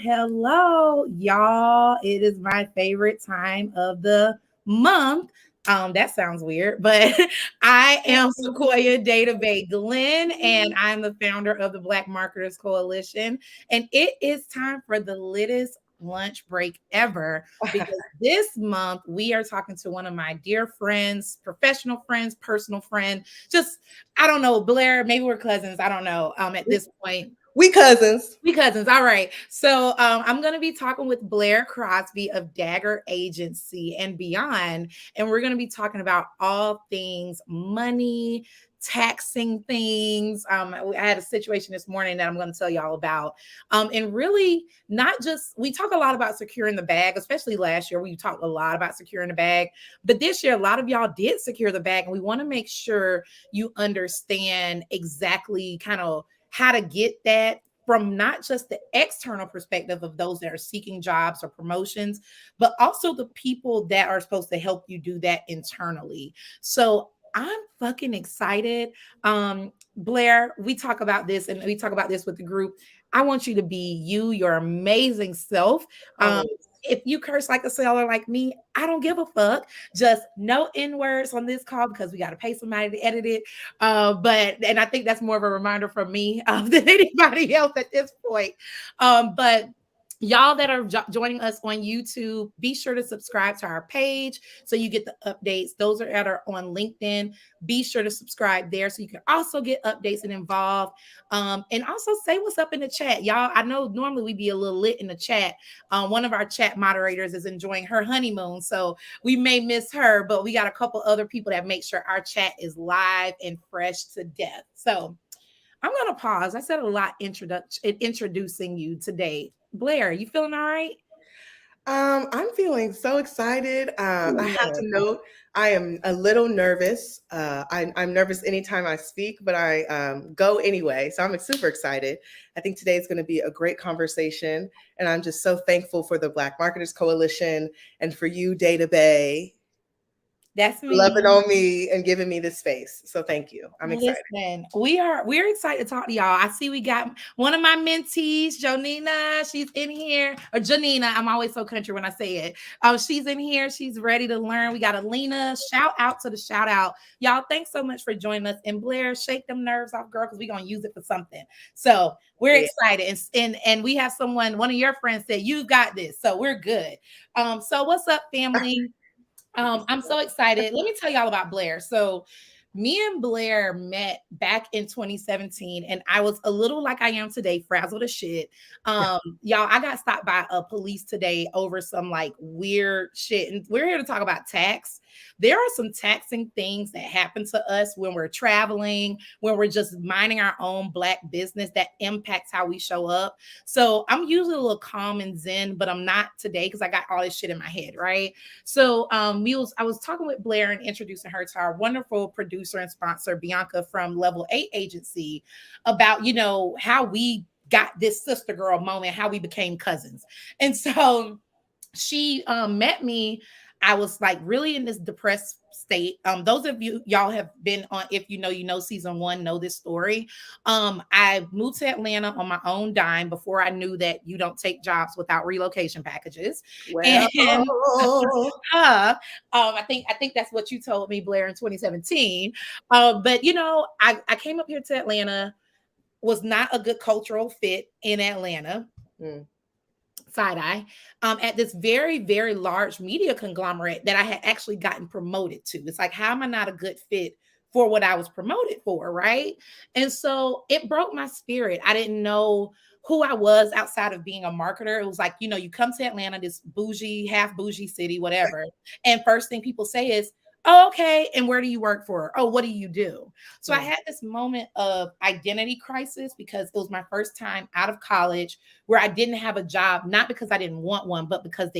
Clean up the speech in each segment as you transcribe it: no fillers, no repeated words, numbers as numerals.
Hello, y'all. It is my favorite time of the month. That sounds weird, but I am Sequoia Database Glenn, and I'm the founder of the Black Marketers Coalition. And it is time for the littest lunch break ever because this month we are talking to one of my dear friends, professional friends, personal friend. Just I don't know, Blair. Maybe we're cousins. I don't know. At this point, We cousins. we cousins. All right. So I'm going to be talking with Blair Crosby of Dagger Agency and beyond. And we're going to be talking about all things money, taxing things. I had a situation this morning that I'm going to tell y'all about. And really, not just, we talk a lot about securing the bag, especially last year. We talked a lot about securing the bag. But this year, a lot of y'all did secure the bag. And we want to make sure you understand exactly kind of how to get that from not just the external perspective of those that are seeking jobs or promotions, but also the people that are supposed to help you do that internally. So I'm fucking excited. Blair, we talk about this and we talk about this with the group. I want you to be you, your amazing self. Um, Always. if you curse like a sailor like me, I don't give a fuck. Just no N words on this call because we got to pay somebody to edit it. And I think that's more of a reminder from me than anybody else at this point. But y'all that are joining us on YouTube, be sure to subscribe to our page so you get the updates. Those that are on LinkedIn, be sure to subscribe there so you can also get updates and involved. And also say what's up in the chat, y'all. I know normally we be a little lit in the chat. One of our chat moderators is enjoying her honeymoon, so we may miss her, but we got a couple other people that make sure our chat is live and fresh to death. So I'm gonna pause. I said a lot introducing you today. Blair, you feeling all right? I'm feeling so excited. I have to Good. note I am a little nervous. I'm nervous anytime I speak, but I go anyway. So I'm super excited. I think today is going to be a great conversation, and I'm just so thankful for the Black Marketers Coalition and for you, Data Bay, That's loving me. on me and giving me this space. So thank you. I'm excited. Listen, we're excited to talk to y'all. I see we got one of my mentees, Jonina. She's in here, or Janina. I'm always so country when I say it. She's in here. She's ready to learn. We got Alina. Shout out to the shout out, y'all. Thanks so much for joining us. And Blair, shake them nerves off, girl, because we're gonna use it for something. So we're Yeah. excited, and we have someone. One of your friends said you got this, so we're good. So what's up, family? I'm so excited. Let me tell y'all about Blair. So, me and Blair met back in 2017, and I was a little like I am today, frazzled as shit. Y'all, I got stopped by a police today over some like weird shit, and we're here to talk about tax. There are some taxing things that happen to us when we're traveling, when we're just minding our own black business that impacts how we show up. So I'm usually a little calm and zen, but I'm not today because I got all this shit in my head, right? So I was talking with Blair and introducing her to our wonderful producer and sponsor, Bianca from Level 8 Agency, about, how we got this sister girl moment, how we became cousins. And so she met me. I was like really in this depressed state. Those of y'all have been on, if season one, know this story. I moved to Atlanta on my own dime before I knew that you don't take jobs without relocation packages. Well, And I think that's what you told me, Blair, in 2017. But I came up here to Atlanta, was not a good cultural fit in Atlanta. mm, Side eye, at this very, very large media conglomerate that I had actually gotten promoted to. It's like, how am I not a good fit for what I was promoted for? Right. And so it broke my spirit. I didn't know who I was outside of being a marketer. It was like, you come to Atlanta, this bougie, half bougie city, whatever. And first thing people say is, oh, okay. And where do you work for? Oh, what do you do? So I mm. had this moment of identity crisis because it was my first time out of college where I didn't have a job, not because I didn't want one, but because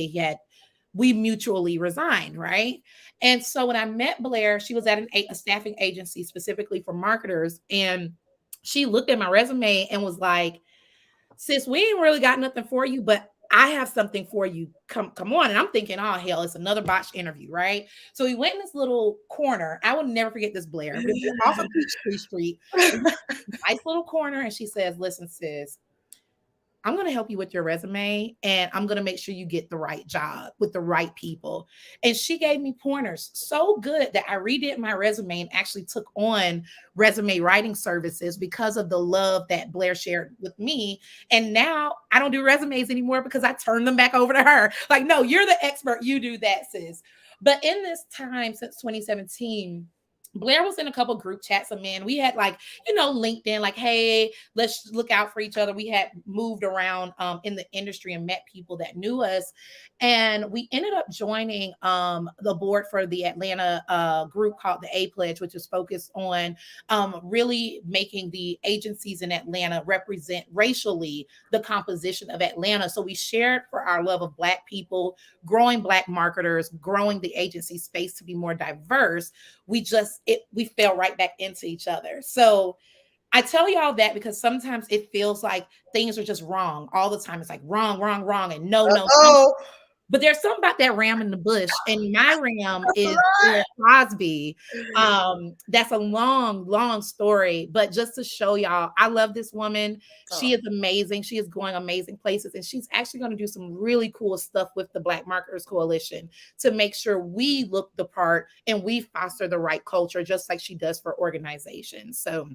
we mutually resigned, right? And so when I met Blair, she was at a staffing agency specifically for marketers, and she looked at my resume and was like, sis, we ain't really got nothing for you, but I have something for you. Come on. And I'm thinking, oh hell, it's another botched interview, right? So we went in this little corner. I will never forget this, Blair, but it's off of Peachtree Street. Nice little corner. And she says, listen, sis, I'm going to help you with your resume and I'm going to make sure you get the right job with the right people. And she gave me pointers so good that I redid my resume and actually took on resume writing services because of the love that Blair shared with me. And now I don't do resumes anymore because I turned them back over to her. Like, no, you're the expert. You do that, sis. But in this time since 2017, Blair was in a couple group chats of men. We had like, LinkedIn, like, hey, let's look out for each other. We had moved around in the industry and met people that knew us. And we ended up joining the board for the Atlanta group called the A Pledge, which is focused on really making the agencies in Atlanta represent racially the composition of Atlanta. So we shared for our love of Black people, growing Black marketers, growing the agency space to be more diverse. We fell right back into each other. So I tell y'all that because sometimes it feels like things are just wrong all the time. It's like wrong, wrong, wrong, and no, no, no. Oh, But there's something about that ram in the bush, and my ram is Blair Crosby. That's a long, long story, but just to show y'all, I love this woman. She is amazing. She is going amazing places, and she's actually going to do some really cool stuff with the Black Marketers Coalition to make sure we look the part and we foster the right culture, just like she does for organizations. So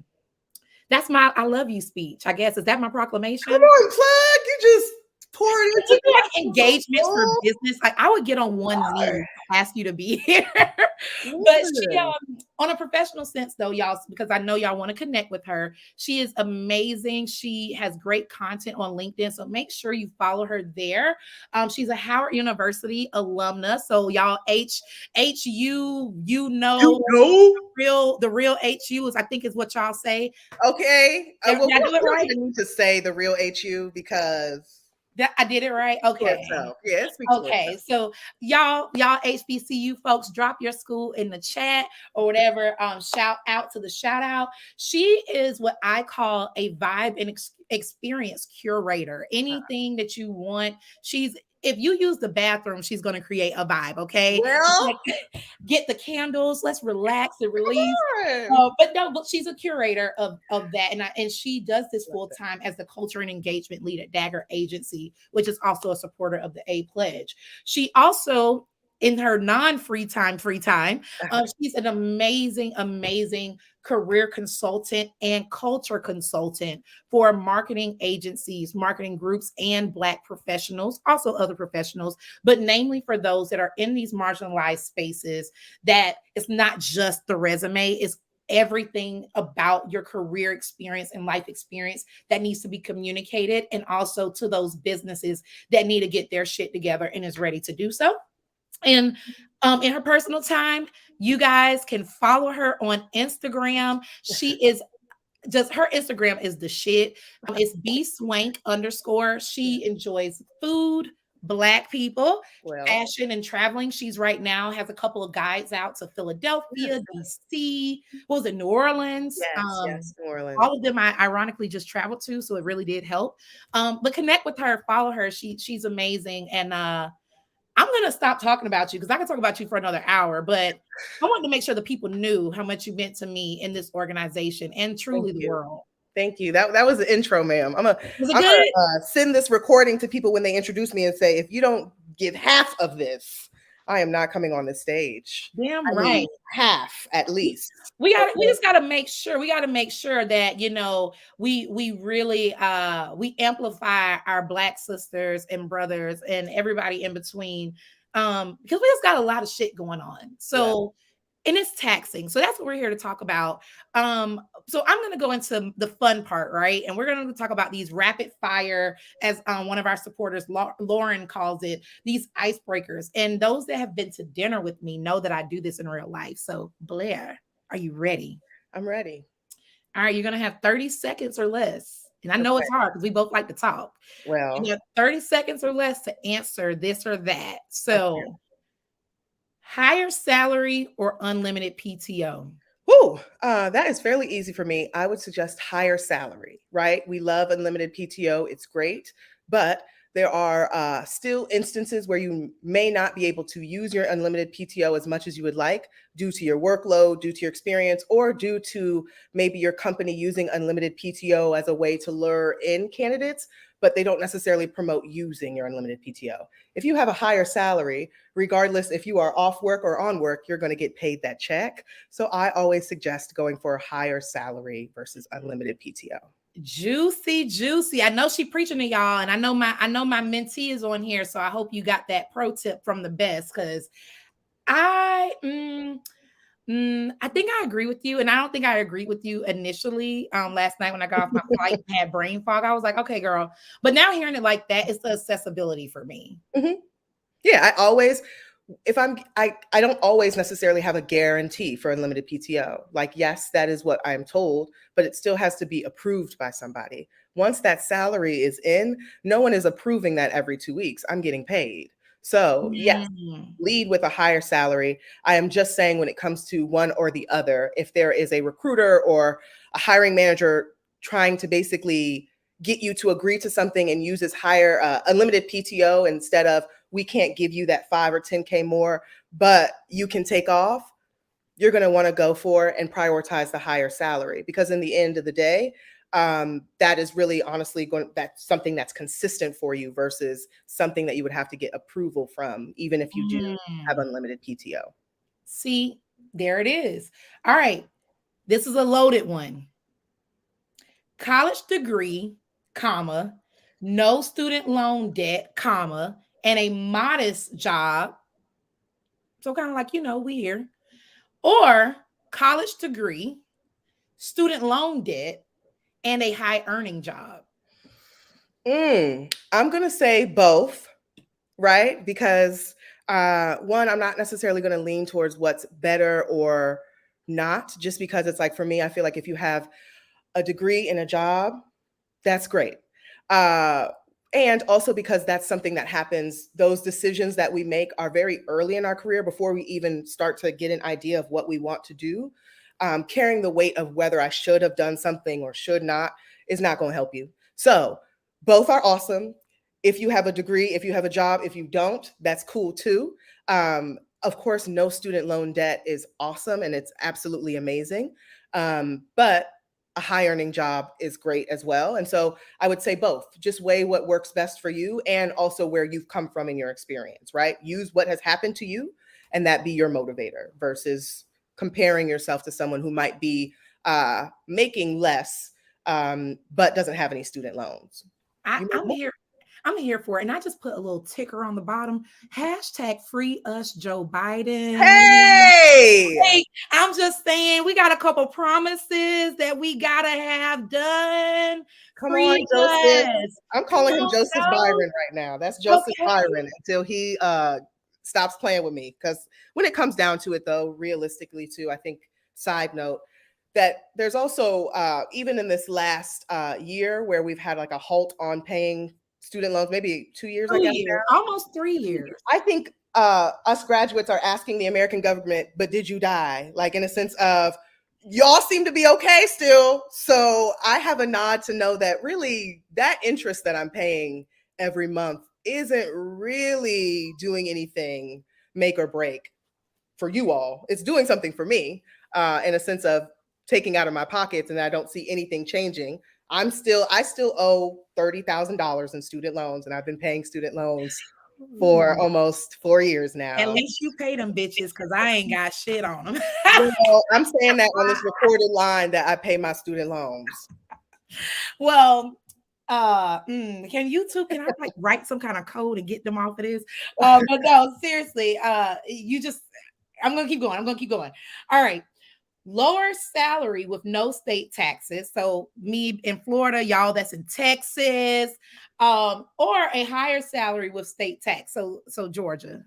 that's my I love you speech, I guess. Is that my proclamation? Come on, plug. You just poured into Even like engagements for business. Like I would get on one knee to ask you to be here. But she on a professional sense though, y'all, because I know y'all want to connect with her. She is amazing. She has great content on LinkedIn. So make sure you follow her there. She's a Howard University alumna. So y'all HU, the real HU is I think is what y'all say. Okay. Did I do it right? I need to say the real HU because I did it right. Okay. Yes. Okay. So y'all HBCU folks, drop your school in the chat or whatever. Shout out to the shout out. She is what I call a vibe and experience curator. Anything that you want, if you use the bathroom, she's going to create a vibe. Okay. Well, get the candles. Let's relax and release. But she's a curator of that, and she does this full time as the culture and engagement lead at Dagger Agency, which is also a supporter of the A Pledge. She also, in her non-free time, she's an amazing career consultant and culture consultant for marketing agencies, marketing groups, and Black professionals, also other professionals, but namely for those that are in these marginalized spaces, that it's not just the resume, it's everything about your career experience and life experience that needs to be communicated, and also to those businesses that need to get their shit together and is ready to do so. And in her personal time, you guys can follow her on Instagram. She is her Instagram is the shit. It's @bswank_. She enjoys food, Black people, fashion, and traveling. She's right now has a couple of guides out to Philadelphia, DC. What was it, New Orleans? Yes, New Orleans. All of them I ironically just traveled to, so it really did help. But connect with her, follow her. She's amazing, and I'm going to stop talking about you because I can talk about you for another hour, but I wanted to make sure the people knew how much you meant to me in this organization and truly the world. Thank you. That was the intro, ma'am. I'm gonna send this recording to people when they introduce me and say, if you don't give half of this, I am not coming on the stage. Damn right. Half at least. We just got to make sure. We got to make sure that we really we amplify our Black sisters and brothers and everybody in between, because we just got a lot of shit going on. So. Yeah. And it's taxing. So that's what we're here to talk about. So I'm going to go into the fun part, right? And we're going to talk about these rapid fire, as one of our supporters, Lauren, calls it, these icebreakers. And those that have been to dinner with me know that I do this in real life. So Blair, are you ready? I'm ready. All right. You're going to have 30 seconds or less. And I know it's hard because we both like to talk. Well, you have 30 seconds or less to answer this or that. So higher salary or unlimited PTO? Ooh, that is fairly easy for me. I would suggest higher salary, right? We love unlimited PTO. It's great, but there are still instances where you may not be able to use your unlimited PTO as much as you would like due to your workload, due to your experience, or due to maybe your company using unlimited PTO as a way to lure in candidates. but they don't necessarily promote using your unlimited PTO. If you have a higher salary, regardless if you are off work or on work, you're going to get paid that check. So I always suggest going for a higher salary versus unlimited PTO. Juicy, juicy. I know she preaching to y'all, and I know my mentee is on here, so I hope you got that pro tip from the best. Because I I think I agree with you, and I don't think I agreed with you initially. Last night when I got off my flight and had brain fog, I was like, okay, girl. But now hearing it like that, it's the accessibility for me. Mm-hmm. Yeah, I always, if I don't always necessarily have a guarantee for unlimited PTO. Like, yes, that is what I'm told, but it still has to be approved by somebody. Once that salary is in, no one is approving that every 2 weeks. I'm getting paid. So yes, lead with a higher salary. I am just saying when it comes to one or the other, if there is a recruiter or a hiring manager trying to basically get you to agree to something and uses higher unlimited PTO instead of, we can't give you that 5 or 10K more, but you can take off, you're going to want to go for and prioritize the higher salary, because in the end of the day, that is really honestly that's something that's consistent for you versus something that you would have to get approval from, even if you do have unlimited PTO. See, there it is. All right. This is a loaded one. College degree, comma, no student loan debt, comma, and a modest job. So kind of like, we here. Or college degree, student loan debt, and a high earning job. I'm going to say both, right? Because one, I'm not necessarily going to lean towards what's better or not, just because it's like, for me, I feel like if you have a degree in a job, that's great. And also because that's something that happens, those decisions that we make are very early in our career before we even start to get an idea of what we want to do. Carrying the weight of whether I should have done something or should not is not going to help you. So both are awesome. If you have a degree, if you have a job, if you don't, that's cool too. Of course, no student loan debt is awesome and it's absolutely amazing. But a high earning job is great as well. And so I would say both. Just weigh what works best for you and also where you've come from in your experience, right? Use what has happened to you and that be your motivator versus comparing yourself to someone who might be making less but doesn't have any student loans. I'm here for it. And I just put a little ticker on the bottom. # free us Joe Biden. Hey, I'm just saying we got a couple promises that we gotta have done. Come on, Joseph. I'm calling him Joseph Byron right now. That's Joseph Byron until he stops playing with me. Because when it comes down to it, though, realistically, too, I think, side note, that there's also, even in this last year where we've had like a halt on paying student loans, maybe 2 years, I guess. Almost 3 years. I think us graduates are asking the American government, but did you die? Like in a sense of, y'all seem to be okay still. So I have a nod to know that really that interest that I'm paying every month isn't really doing anything make or break for you all. It's doing something for me in a sense of taking out of my pockets, and I don't see anything changing. I still owe $30,000 in student loans, and I've been paying student loans for almost 4 years now. At least you pay them bitches, because I ain't got shit on them. Well, I'm saying that on this recorded line that I pay my student loans. Well, can you two, can I like write some kind of code and get them off of this? But no, seriously, I'm gonna keep going. All right. Lower salary with no state taxes. So me in Florida, y'all that's in Texas, or a higher salary with state tax. So Georgia.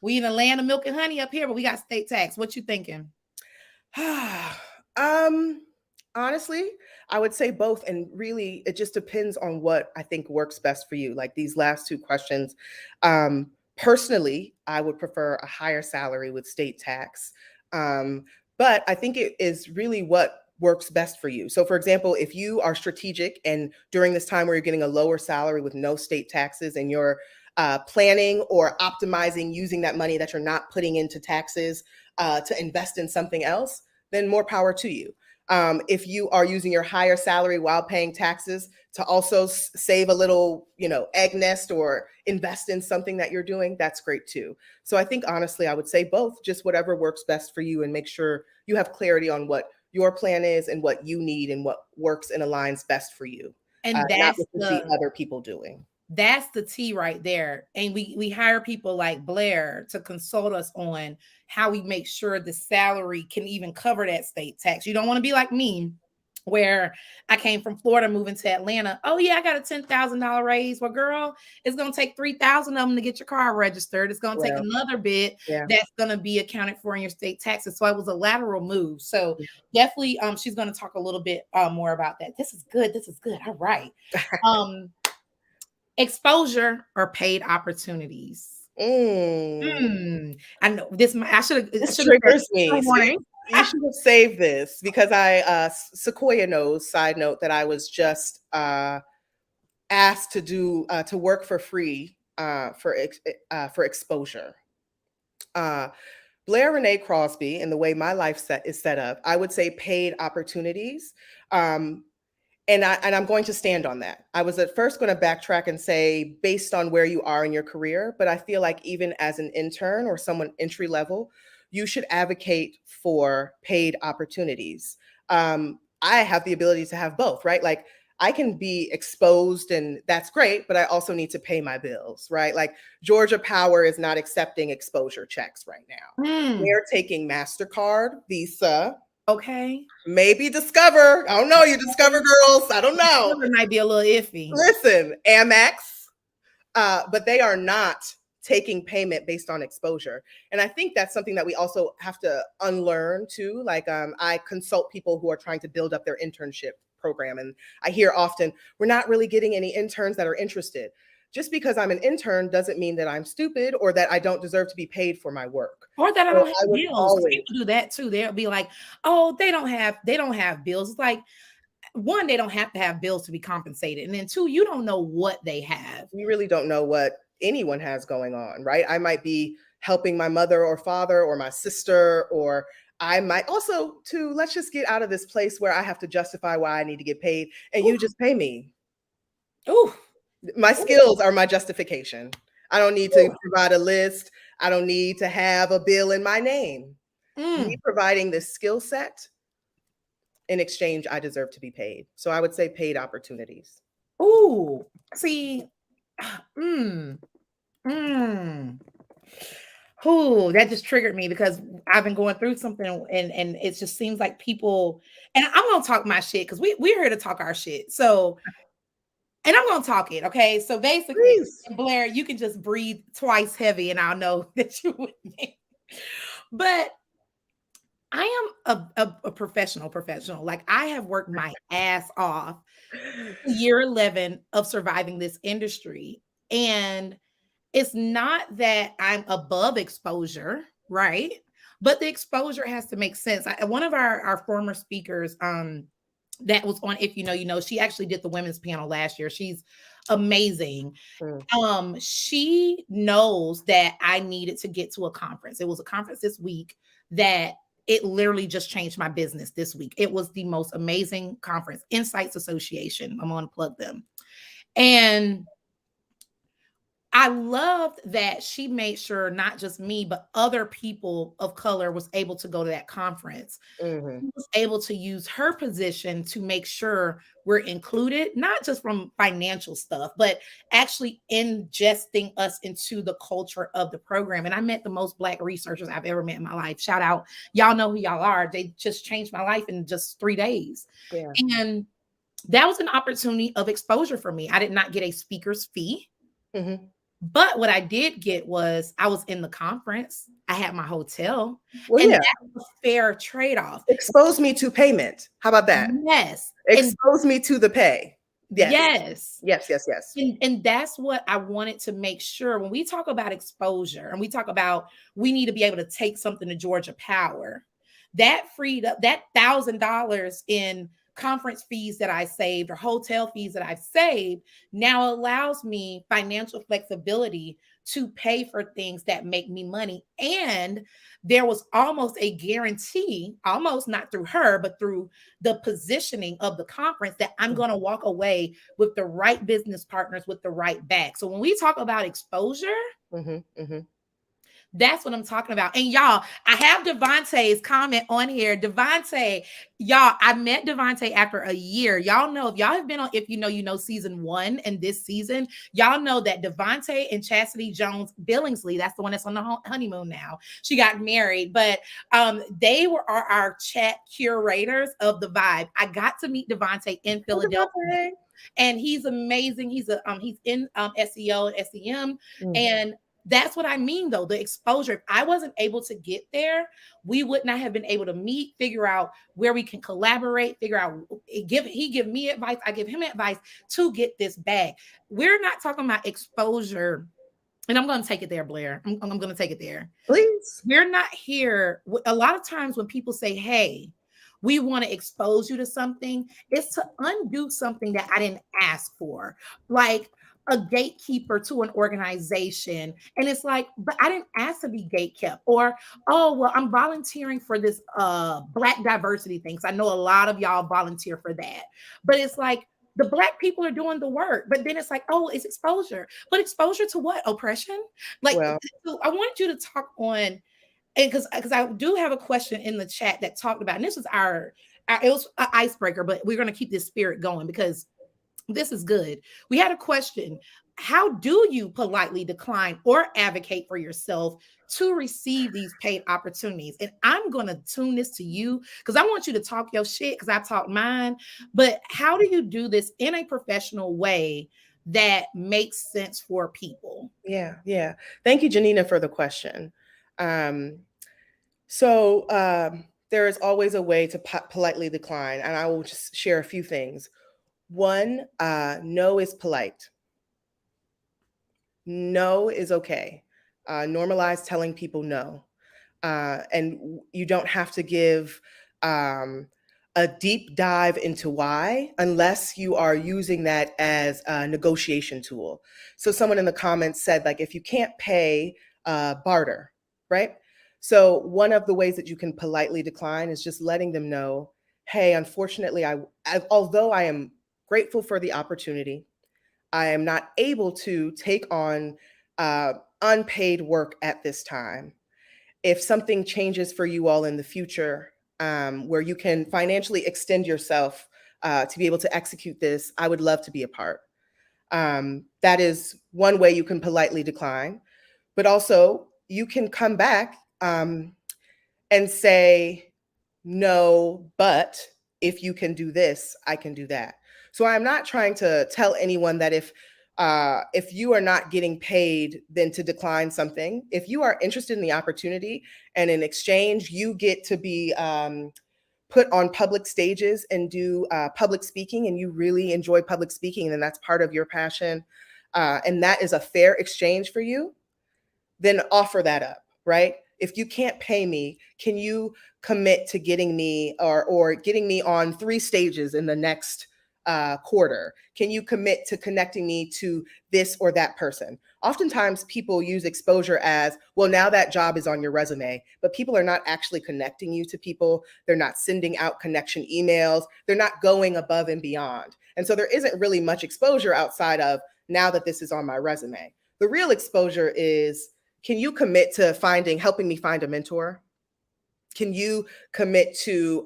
We in the land of milk and honey up here, but we got state tax. What you thinking? Honestly, I would say both. And really, it just depends on what I think works best for you. Like these last two questions. Personally, I would prefer a higher salary with state tax. But I think it is really what works best for you. So for example, if you are strategic and during this time where you're getting a lower salary with no state taxes and you're planning or optimizing using that money that you're not putting into taxes to invest in something else, then more power to you. If you are using your higher salary while paying taxes to also save a little, egg nest or invest in something that you're doing, that's great too. So I think honestly, I would say both, just whatever works best for you, and make sure you have clarity on what your plan is and what you need and what works and aligns best for you, And not that's what you see other people doing. that's the tea right there. And we hire people like Blair to consult us on how we make sure the salary can even cover that state tax. You don't want to be like me, where I came from Florida moving to Atlanta. Oh yeah, I got a $10,000 raise. Well, girl, it's gonna take 3,000 of them to get your car registered. It's gonna take Well, another bit yeah. that's gonna be accounted for in your state taxes. So it was a lateral move. So Yeah. definitely, she's gonna talk a little bit more about that. This is good. This is good. All right. Um, Exposure or paid opportunities. Mm. I know this. I should have This said triggers me. See, warning. you should have saved this, because Sequoia knows, side note, that I was just asked to work for free for exposure. Blair Renee Crosby, and the way my life is set up, I would say paid opportunities. Um, and I'm going to stand on that. I was at first going to backtrack and say based on where you are in your career, but I feel like even as an intern or someone entry level, you should advocate for paid opportunities. I have the ability to have both, right? Like, I can be exposed and that's great, but I also need to pay my bills, right? Like, Georgia Power is not accepting exposure checks right now. They're taking MasterCard, Visa, Okay. maybe Discover. I don't know. You Discover girls. I don't know. It might be a little iffy. Listen, Amex, but they are not taking payment based on exposure. And I think that's something that we also have to unlearn too. Like, I consult people who are trying to build up their internship program. And I hear often, we're not really getting any interns that are interested. Just because I'm an intern doesn't mean that I'm stupid or that I don't deserve to be paid for my work. Or that I So don't have I would bills. always, People do that too. They'll be like, "Oh, they don't have bills." It's like, one, they don't have to have bills to be compensated, and then two, you don't know what they have. we really don't know what anyone has going on, right? I might be helping my mother or father or my sister, or I might also, too, let's just get out of this place where I have to justify why I need to get paid and you just pay me. Ooh, My ooh, skills are my justification. I don't need to ooh. provide a list. I don't need to have a bill in my name. Me Mm. providing this skill set, in exchange, I deserve to be paid. So I would say paid opportunities. Ooh. See, mm, mm. Ooh, that just triggered me because I've been going through something, and it just seems like people, and I'm gonna talk my shit because we're here to talk our shit. So, and I'm gonna talk it, okay? So basically, Please. Blair, you can just breathe twice heavy, and I'll know that you with me. But I am a professional. Like, I have worked my ass off year 11 of surviving this industry. And it's not that I'm above exposure, right? But the exposure has to make sense. One of our former speakers, that was on If You Know, You Know, she actually did the women's panel last year. She's amazing. Mm. She knows that I needed to get to a conference. It was a conference this week that it literally just changed my business this week. It was the most amazing conference, Insights Association. I'm going to plug them. And I loved that she made sure not just me, but other people of color was able to go to that conference. Mhm. She was able to use her position to make sure we're included, not just from financial stuff, but actually ingesting us into the culture of the program. And I met the most Black researchers I've ever met in my life. Shout out. Y'all know who y'all are. They just changed my life in just 3 days. Yeah. And that was an opportunity of exposure for me. I did not get a speaker's fee. Mhm. But what I did get was I was in the conference. I had my hotel, Well, and yeah. that's a fair trade-off. Expose me to payment. How about that? Yes. And Expose me to the pay. Yes. yes. Yes, yes, yes. And that's what I wanted to make sure when we talk about exposure and we talk about we need to be able to take something to Georgia Power, that freed up that $1,000 in conference fees that I saved or hotel fees that I've saved now allows me financial flexibility to pay for things that make me money. And there was almost a guarantee, almost not through her, but through the positioning of the conference, that I'm going to walk away with the right business partners with the right bag. So when we talk about exposure, that's what I'm talking about. And y'all, I have Devontae's comment on here. Devontae, y'all, I met Devontae after a year. Y'all know, if y'all have been on, if you know season 1 and this season, y'all know that Devontae and Chastity Jones Billingsley, that's the one that's on the honeymoon now. She got married, but they are our chat curators of the vibe. I got to meet Devontae in Philadelphia. And he's amazing. He's in SEO and SEM. And that's what I mean, though, the exposure. If I wasn't able to get there, we would not have been able to meet, figure out where we can collaborate, figure out, he give me advice, I give him advice to get this bag. We're not talking about exposure. And I'm going to take it there, Blair. I'm going to take it there. Please. We're not here. A lot of times when people say, hey, we want to expose you to something, it's to undo something that I didn't ask for. Like a gatekeeper to an organization. And it's like, but I didn't ask to be gatekept. Or, oh, well, I'm volunteering for this Black diversity thing. So I know a lot of y'all volunteer for that. But it's like, the Black people are doing the work, but then it's like, oh, it's exposure. But exposure to what? Oppression? Like, so I wanted you to talk on, and because I do have a question in the chat that talked about, and this was it was an icebreaker, but we're going to keep this spirit going because this is good. We had a question. How do you politely decline or advocate for yourself to receive these paid opportunities? And I'm going to tune this to you because I want you to talk your shit because I talked mine. But how do you do this in a professional way that makes sense for people? Yeah. Thank you, Janina, for the question. There is always a way to politely decline, and I will just share a few things. One, no is polite. No is okay. Normalize telling people no. And you don't have to give a deep dive into why, unless you are using that as a negotiation tool. So someone in the comments said, like, if you can't pay, barter, right? So one of the ways that you can politely decline is just letting them know, hey, unfortunately, although I am grateful for the opportunity, I am not able to take on unpaid work at this time. If something changes for you all in the future, where you can financially extend yourself to be able to execute this, I would love to be a part. That is one way you can politely decline. But also, you can come back and say, no, but if you can do this, I can do that. So I'm not trying to tell anyone that if you are not getting paid, then to decline something. If you are interested in the opportunity and in exchange, you get to be put on public stages and do public speaking, and you really enjoy public speaking, and that's part of your passion, and that is a fair exchange for you, then offer that up, right? If you can't pay me, can you commit to getting me or getting me on 3 stages in the next quarter? Can you commit to connecting me to this or that person? Oftentimes people use exposure as, well, now that job is on your resume, but people are not actually connecting you to people. They're not sending out connection emails. They're not going above and beyond. And so there isn't really much exposure outside of, now that this is on my resume. The real exposure is, can you commit to helping me find a mentor? Can you commit to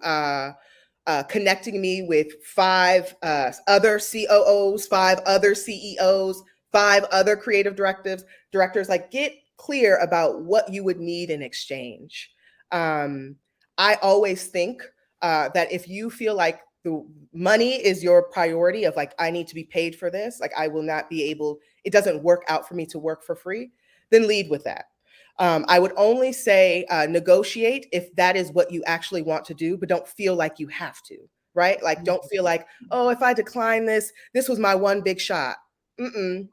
connecting me with 5 other COOs, 5 other CEOs, 5 other creative directors? Like, get clear about what you would need in exchange. I always think that if you feel like the money is your priority, of like, I need to be paid for this, like I will not be able, it doesn't work out for me to work for free, then lead with that. I would only say negotiate if that is what you actually want to do, but don't feel like you have to, right? Like, don't feel like, oh, if I decline this was my one big shot.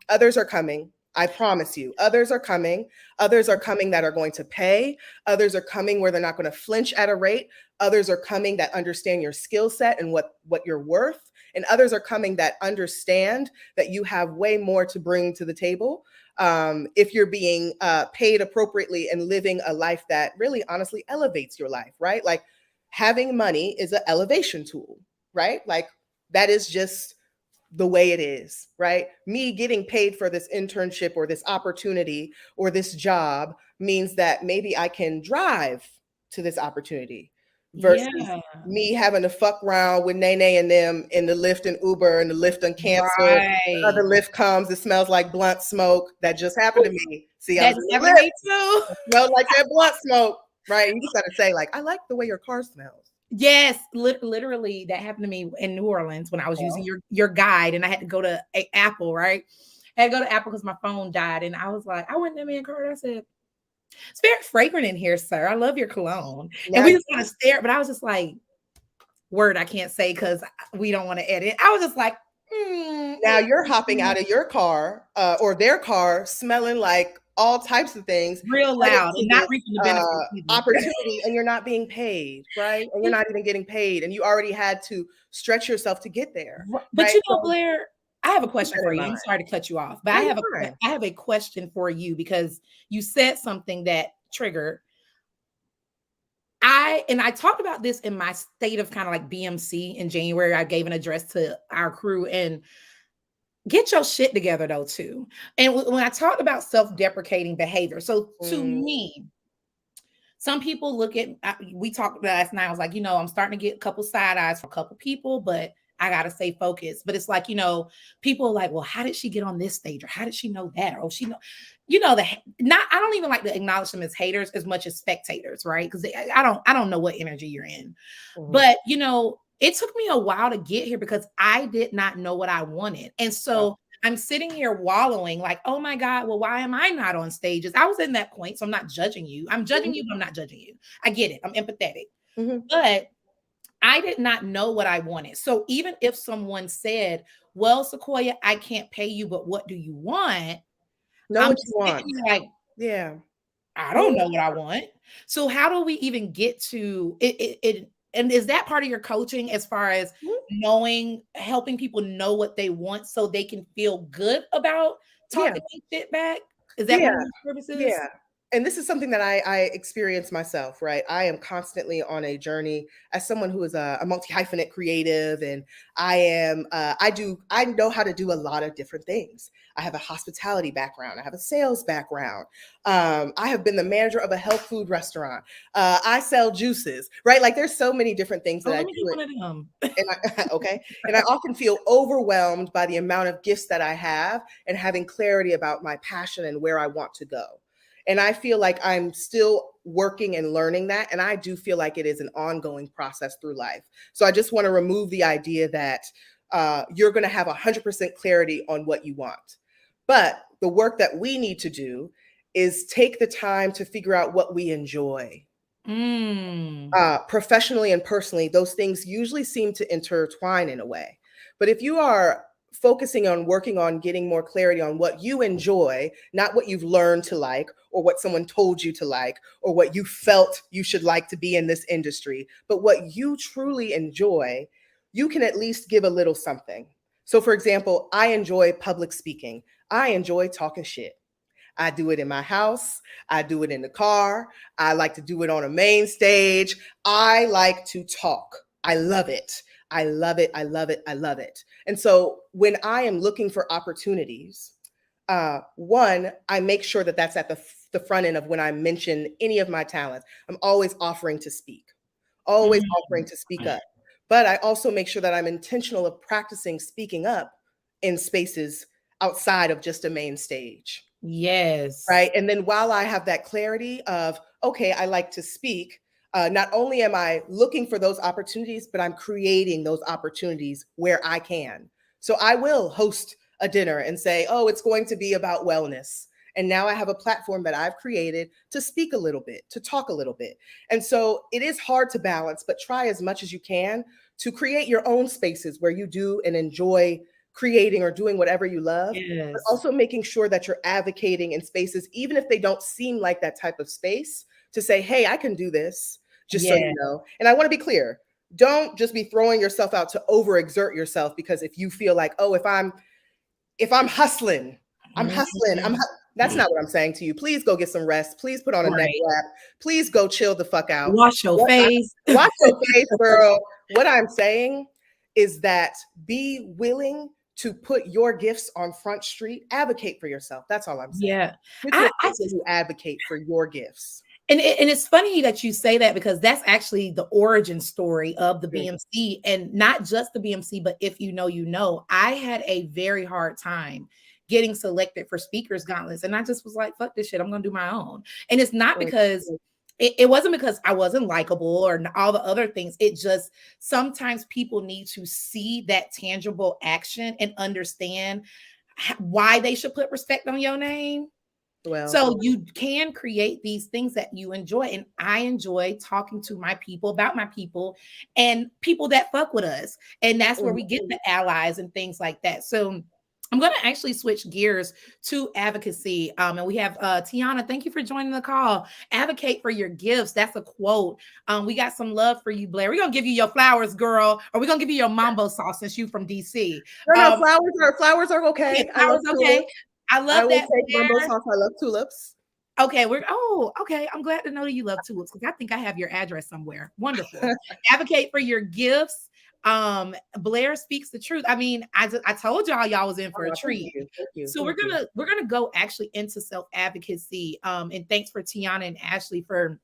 Others are coming. I promise you, others are coming. Others are coming that are going to pay. Others are coming where they're not going to flinch at a rate. Others are coming that understand your skill set and what you're worth. And others are coming that understand that you have way more to bring to the table if you're being paid appropriately and living a life that really honestly elevates your life, right? Like having money is an elevation tool, right? Like that is just the way it is, right? Me getting paid for this internship or this opportunity or this job means that maybe I can drive to this opportunity versus Yeah. me having to fuck around with Nene and them in the Lyft and Uber and the Lyft and cancel. The Right. other Lyft comes, it smells like blunt smoke. That just happened to me. See, I That was just in the happened to me Lyft. too. It smelled like that blunt smoke, right? You just got to say, like, I like the way your car smells. Yes, literally that happened to me in New Orleans when I was using Oh. your guide and I had to go to Apple, right? I had to go to Apple because my phone died. And I was like, I went to that man card. I said, it's very fragrant in here, sir. I love your cologne. And Now, we just kind of stared, but I was just like, word I can't say because we don't want to edit. I was just like, now you're hopping out of your car or their car smelling like all types of things, real headed loud to and not this reaping the benefits either. opportunity, and you're not being paid, right? And you're not even getting paid, and you already had to stretch yourself to get there, But right? you know, So Blair, I have a keep question that for in you. I'm mind. sorry to cut you off, but No, you're fine. I have a question for you because you said something that triggered. I talked about this in my state of kind of like BMC in January. I gave an address to our crew and get your shit together though too. And when I talked about self-deprecating behavior, so to Mm, me, some people look at, we talked last night. I was like, I'm starting to get a couple side eyes for a couple people, but I got to stay focused. But it's like, people are like, well, how did she get on this stage? Or how did she know that? Or oh, she know, I don't even like to acknowledge them as haters as much as spectators, right? Because I don't know what energy you're in. mhm. But, it took me a while to get here because I did not know what I wanted. And Wow. so I'm sitting here wallowing like, oh my God, well, why am I not on stages? I was in that point, so I'm not judging you. I'm judging Mhm, you, but I'm not judging you. I get it. I'm empathetic. mhm. But I did not know what I wanted. So even if someone said, well, Sequoia, I can't pay you, but what do you want? Know I'm what you just want. sitting here like, Yeah. I Know don't what know you what I want. want. So how do we even get to it and is that part of your coaching as far as Mhm. helping people know what they want so they can feel good about Yeah. talking their shit back? Is that Yeah. one of your services? Yeah. And this is something that I experience myself, right? I am constantly on a journey as someone who is a multi hyphenate creative, and I know how to do a lot of different things. I have a hospitality background. I have a sales background. I have been the manager of a health food restaurant. I sell juices, right? Like there's so many different things Oh, that I let me get do. one of them. And okay, and I often feel overwhelmed by the amount of gifts that I have and having clarity about my passion and where I want to go. And I feel like I'm still working and learning that, and I do feel like it is an ongoing process through life. So I just want to remove the idea that you're going to have 100% clarity on what you want. But the work that we need to do is take the time to figure out what we enjoy. Mm. Professionally and personally, those things usually seem to intertwine in a way. But if you are focusing on working on getting more clarity on what you enjoy, not what you've learned to like, or what someone told you to like, or what you felt you should like to be in this industry, but what you truly enjoy, you can at least give a little something. So, for example, I enjoy public speaking, I enjoy talking shit. I do it in my house. I do it in the car. I like to do it on a main stage. I like to talk. I love it. I love it. I love it. I love it. And so when I am looking for opportunities, one, I make sure that that's at the front end of when I mention any of my talents. I'm always offering to speak, always offering Mm. to speak up. But I also make sure that I'm intentional of practicing speaking up in spaces outside of just a main stage, right? Yes. And then while I have that clarity of, okay, I like to speak, not only am I looking for those opportunities, but I'm creating those opportunities where I can. So I will host a dinner and say, oh, it's going to be about wellness. And now I have a platform that I've created to speak a little bit, to talk a little bit. And so it is hard to balance, but try as much as you can to create your own spaces where you do and enjoy creating or doing whatever you love, but Yes. also making sure that you're advocating in spaces, even if they don't seem like that type of space, to say, hey, I can do this, just so you Yeah. know. And I want to be clear. Don't just be throwing yourself out to overexert yourself because if you feel like, oh, if I'm hustling, I'm hustling. Mhm. That's not what I'm saying to you. Please go get some rest. Please put on a neck Right. wrap. Please go chill the fuck out. Wash your face. Watch your face, girl. What I'm saying is that be willing to put your gifts on Front Street. Advocate for yourself. That's all I'm saying. Yeah. Get you I, a I person who advocate for your gifts. and it's funny that you say that because that's actually the origin story of the Mhm. BMC, and not just the BMC, but if you know, you know, I had a very hard time getting selected for speakers gauntlets, and I just was like, "Fuck this shit! I'm gonna do my own." And it's not because it wasn't because I wasn't likable or all the other things. It just sometimes people need to see that tangible action and understand why they should put respect on your name. Well, So you can create these things that you enjoy. And I enjoy talking to my people about my people and people that fuck with us. And that's where we get the allies and things like that. So I'm going to actually switch gears to advocacy. And we have Tiana. Thank you for joining the call. Advocate for your gifts. That's a quote. We got some love for you, Blair. We're going to give you your flowers, girl, or we're going to give you your mambo sauce since you from DC. no, flowers are Okay, okay. I love flowers, okay. tulips. I I love will that, take bumbo Blair. sauce. I love tulips. Okay, okay. I'm glad to know that you love tulips because I think I have your address somewhere. Wonderful. Advocate for your gifts. Blair speaks the truth. I mean, I told y'all was in for a Oh, thank treat. you. Thank you. So Thank you. we're gonna go actually into self advocacy. And thanks for Tiana and Ashley for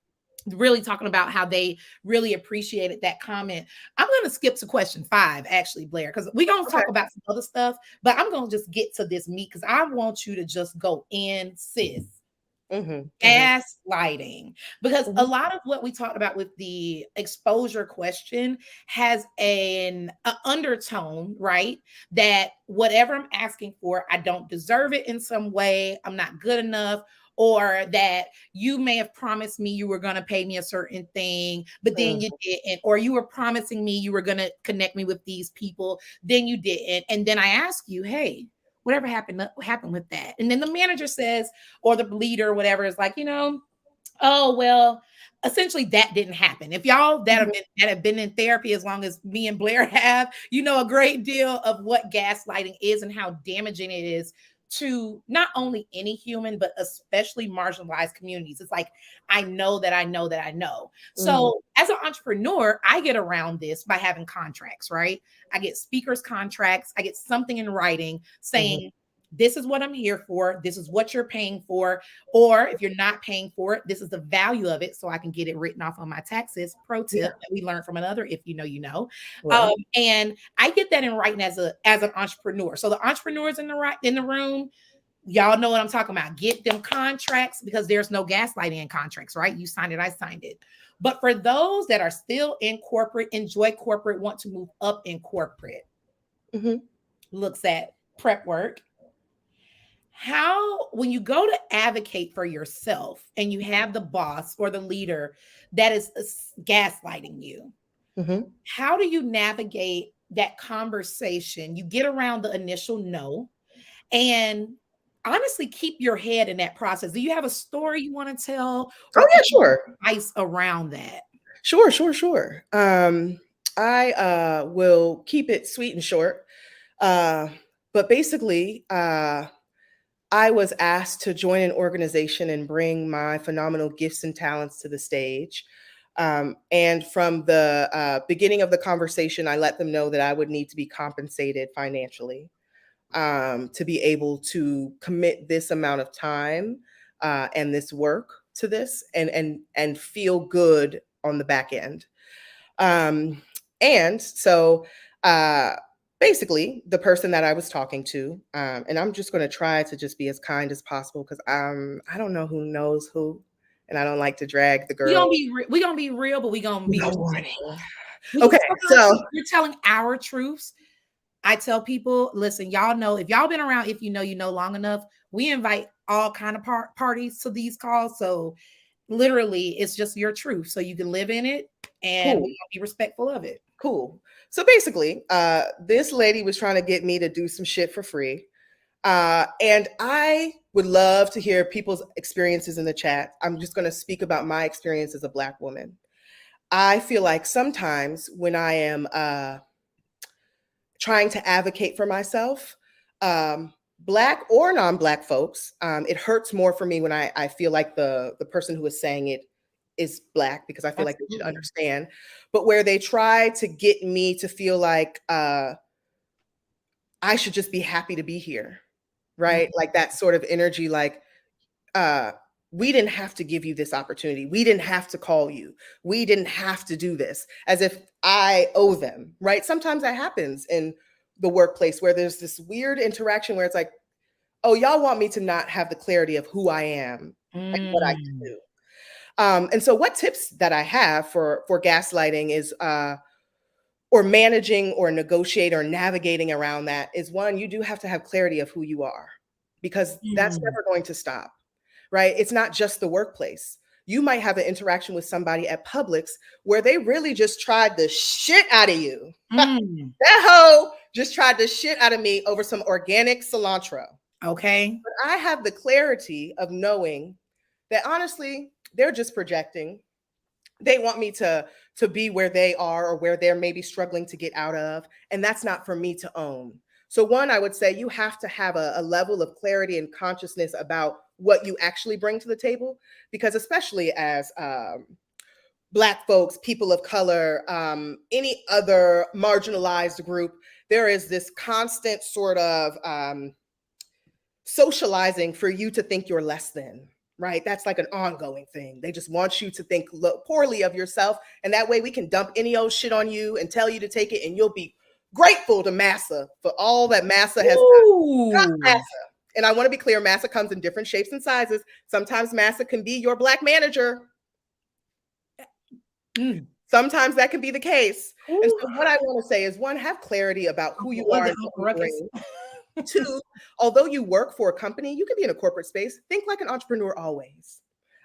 really talking about how they really appreciated that comment. I'm going to skip to question 5, actually, Blair, because we're going to Okay. talk about some other stuff, but I'm going to just get to this meat because I want you to just go in, sis. Gaslighting, because a lot of what we talked about with the exposure question has a undertone, right? That whatever I'm asking for, I don't deserve it in some way, I'm not good enough, or that you may have promised me you were going to pay me a certain thing, but then you didn't, or you were promising me you were going to connect me with these people, then you didn't, and then I ask you, hey, whatever happened with that? And then the manager says, or the leader, or whatever, is like, oh well, essentially that didn't happen. If y'all that have been in therapy as long as me and Blair have, you know a great deal of what gaslighting is and how damaging it is to not only any human, but especially marginalized communities. It's like, I know that I know that I know. So as an entrepreneur, I get around this by having contracts, right? I get speakers contracts, I get something in writing saying, this is what I'm here for. This is what you're paying for. Or if you're not paying for it, this is the value of it. So I can get it written off on my taxes. Pro tip that we learned from another, if you know, you know. Right. And I get that in writing as an entrepreneur. So the entrepreneurs in the room, y'all know what I'm talking about. Get them contracts because there's no gaslighting in contracts, right? You signed it, I signed it. But for those that are still in corporate, enjoy corporate, want to move up in corporate, looks at prep work. How, when you go to advocate for yourself and you have the boss or the leader that is gaslighting you, how do you navigate that conversation? You get around the initial no and honestly keep your head in that process. Do you have a story you want to tell Oh or yeah, any sure. advice around that? Sure. I will keep it sweet and short. But basically, I was asked to join an organization and bring my phenomenal gifts and talents to the stage. And from the beginning of the conversation, I let them know that I would need to be compensated financially to be able to commit this amount of time and this work to this and feel good on the back end. And so uh, basically, the person that I was talking to, and I'm just going to try to just be as kind as possible because I don't know who knows who, and I don't like to drag the We gonna girl. be we gonna be real, but we gonna be No warning. respectful. We can Okay, tell our so truth. We're telling our truths. I tell people, listen, y'all know, if y'all been around, if you know long enough, we invite all kind of parties to these calls. So literally, it's just your truth, so you can live in it, and we cool. gonna be respectful of it. Cool. So basically, this lady was trying to get me to do some shit for free. And I would love to hear people's experiences in the chat. I'm just going to speak about my experience as a Black woman. I feel like sometimes when I am trying to advocate for myself, Black or non-Black folks, it hurts more for me when I feel like the person who is saying it is Black, because I feel like they should Absolutely. understand. But where they try to get me to feel like I should just be happy to be here, right? Mm, Like that sort of energy, like uh, we didn't have to give you this opportunity. We didn't have to call you. We didn't have to do this, as if I owe them, right? Sometimes that happens in the workplace where there's this weird interaction where it's like, oh, y'all want me to not have the clarity of who I am and what I can mm, do. And so, what tips that I have for gaslighting is, or managing or negotiate or navigating around that is, one, you do have to have clarity of who you are, because that's mm, never going to stop, right? It's not just the workplace. You might have an interaction with somebody at Publix where they really just tried the shit out of you. mm. That hoe just tried the shit out of me over some organic cilantro. Okay. But I have the clarity of knowing that honestly, they're just projecting. They want me to be where they are or where they're maybe struggling to get out of, and that's not for me to own. So one, I would say you have to have a level of clarity and consciousness about what you actually bring to the table, because especially as Black folks, people of color, any other marginalized group, there is this constant sort of socializing for you to think you're less than, right? That's like an ongoing thing. They just want you to think poorly of yourself. And that way we can dump any old shit on you and tell you to take it. And you'll be grateful to Massa for all that Massa has done. Not Ooh. Massa. And I want to be clear, Massa comes in different shapes and sizes. Sometimes Massa can be your Black manager. Mm. Sometimes that can be the case. And Ooh. so what I want to say is, one, have clarity about who you Was are it and what Uncle you Ruckus? bring. Two, although you work for a company, you can be in a corporate space. Think like an entrepreneur always.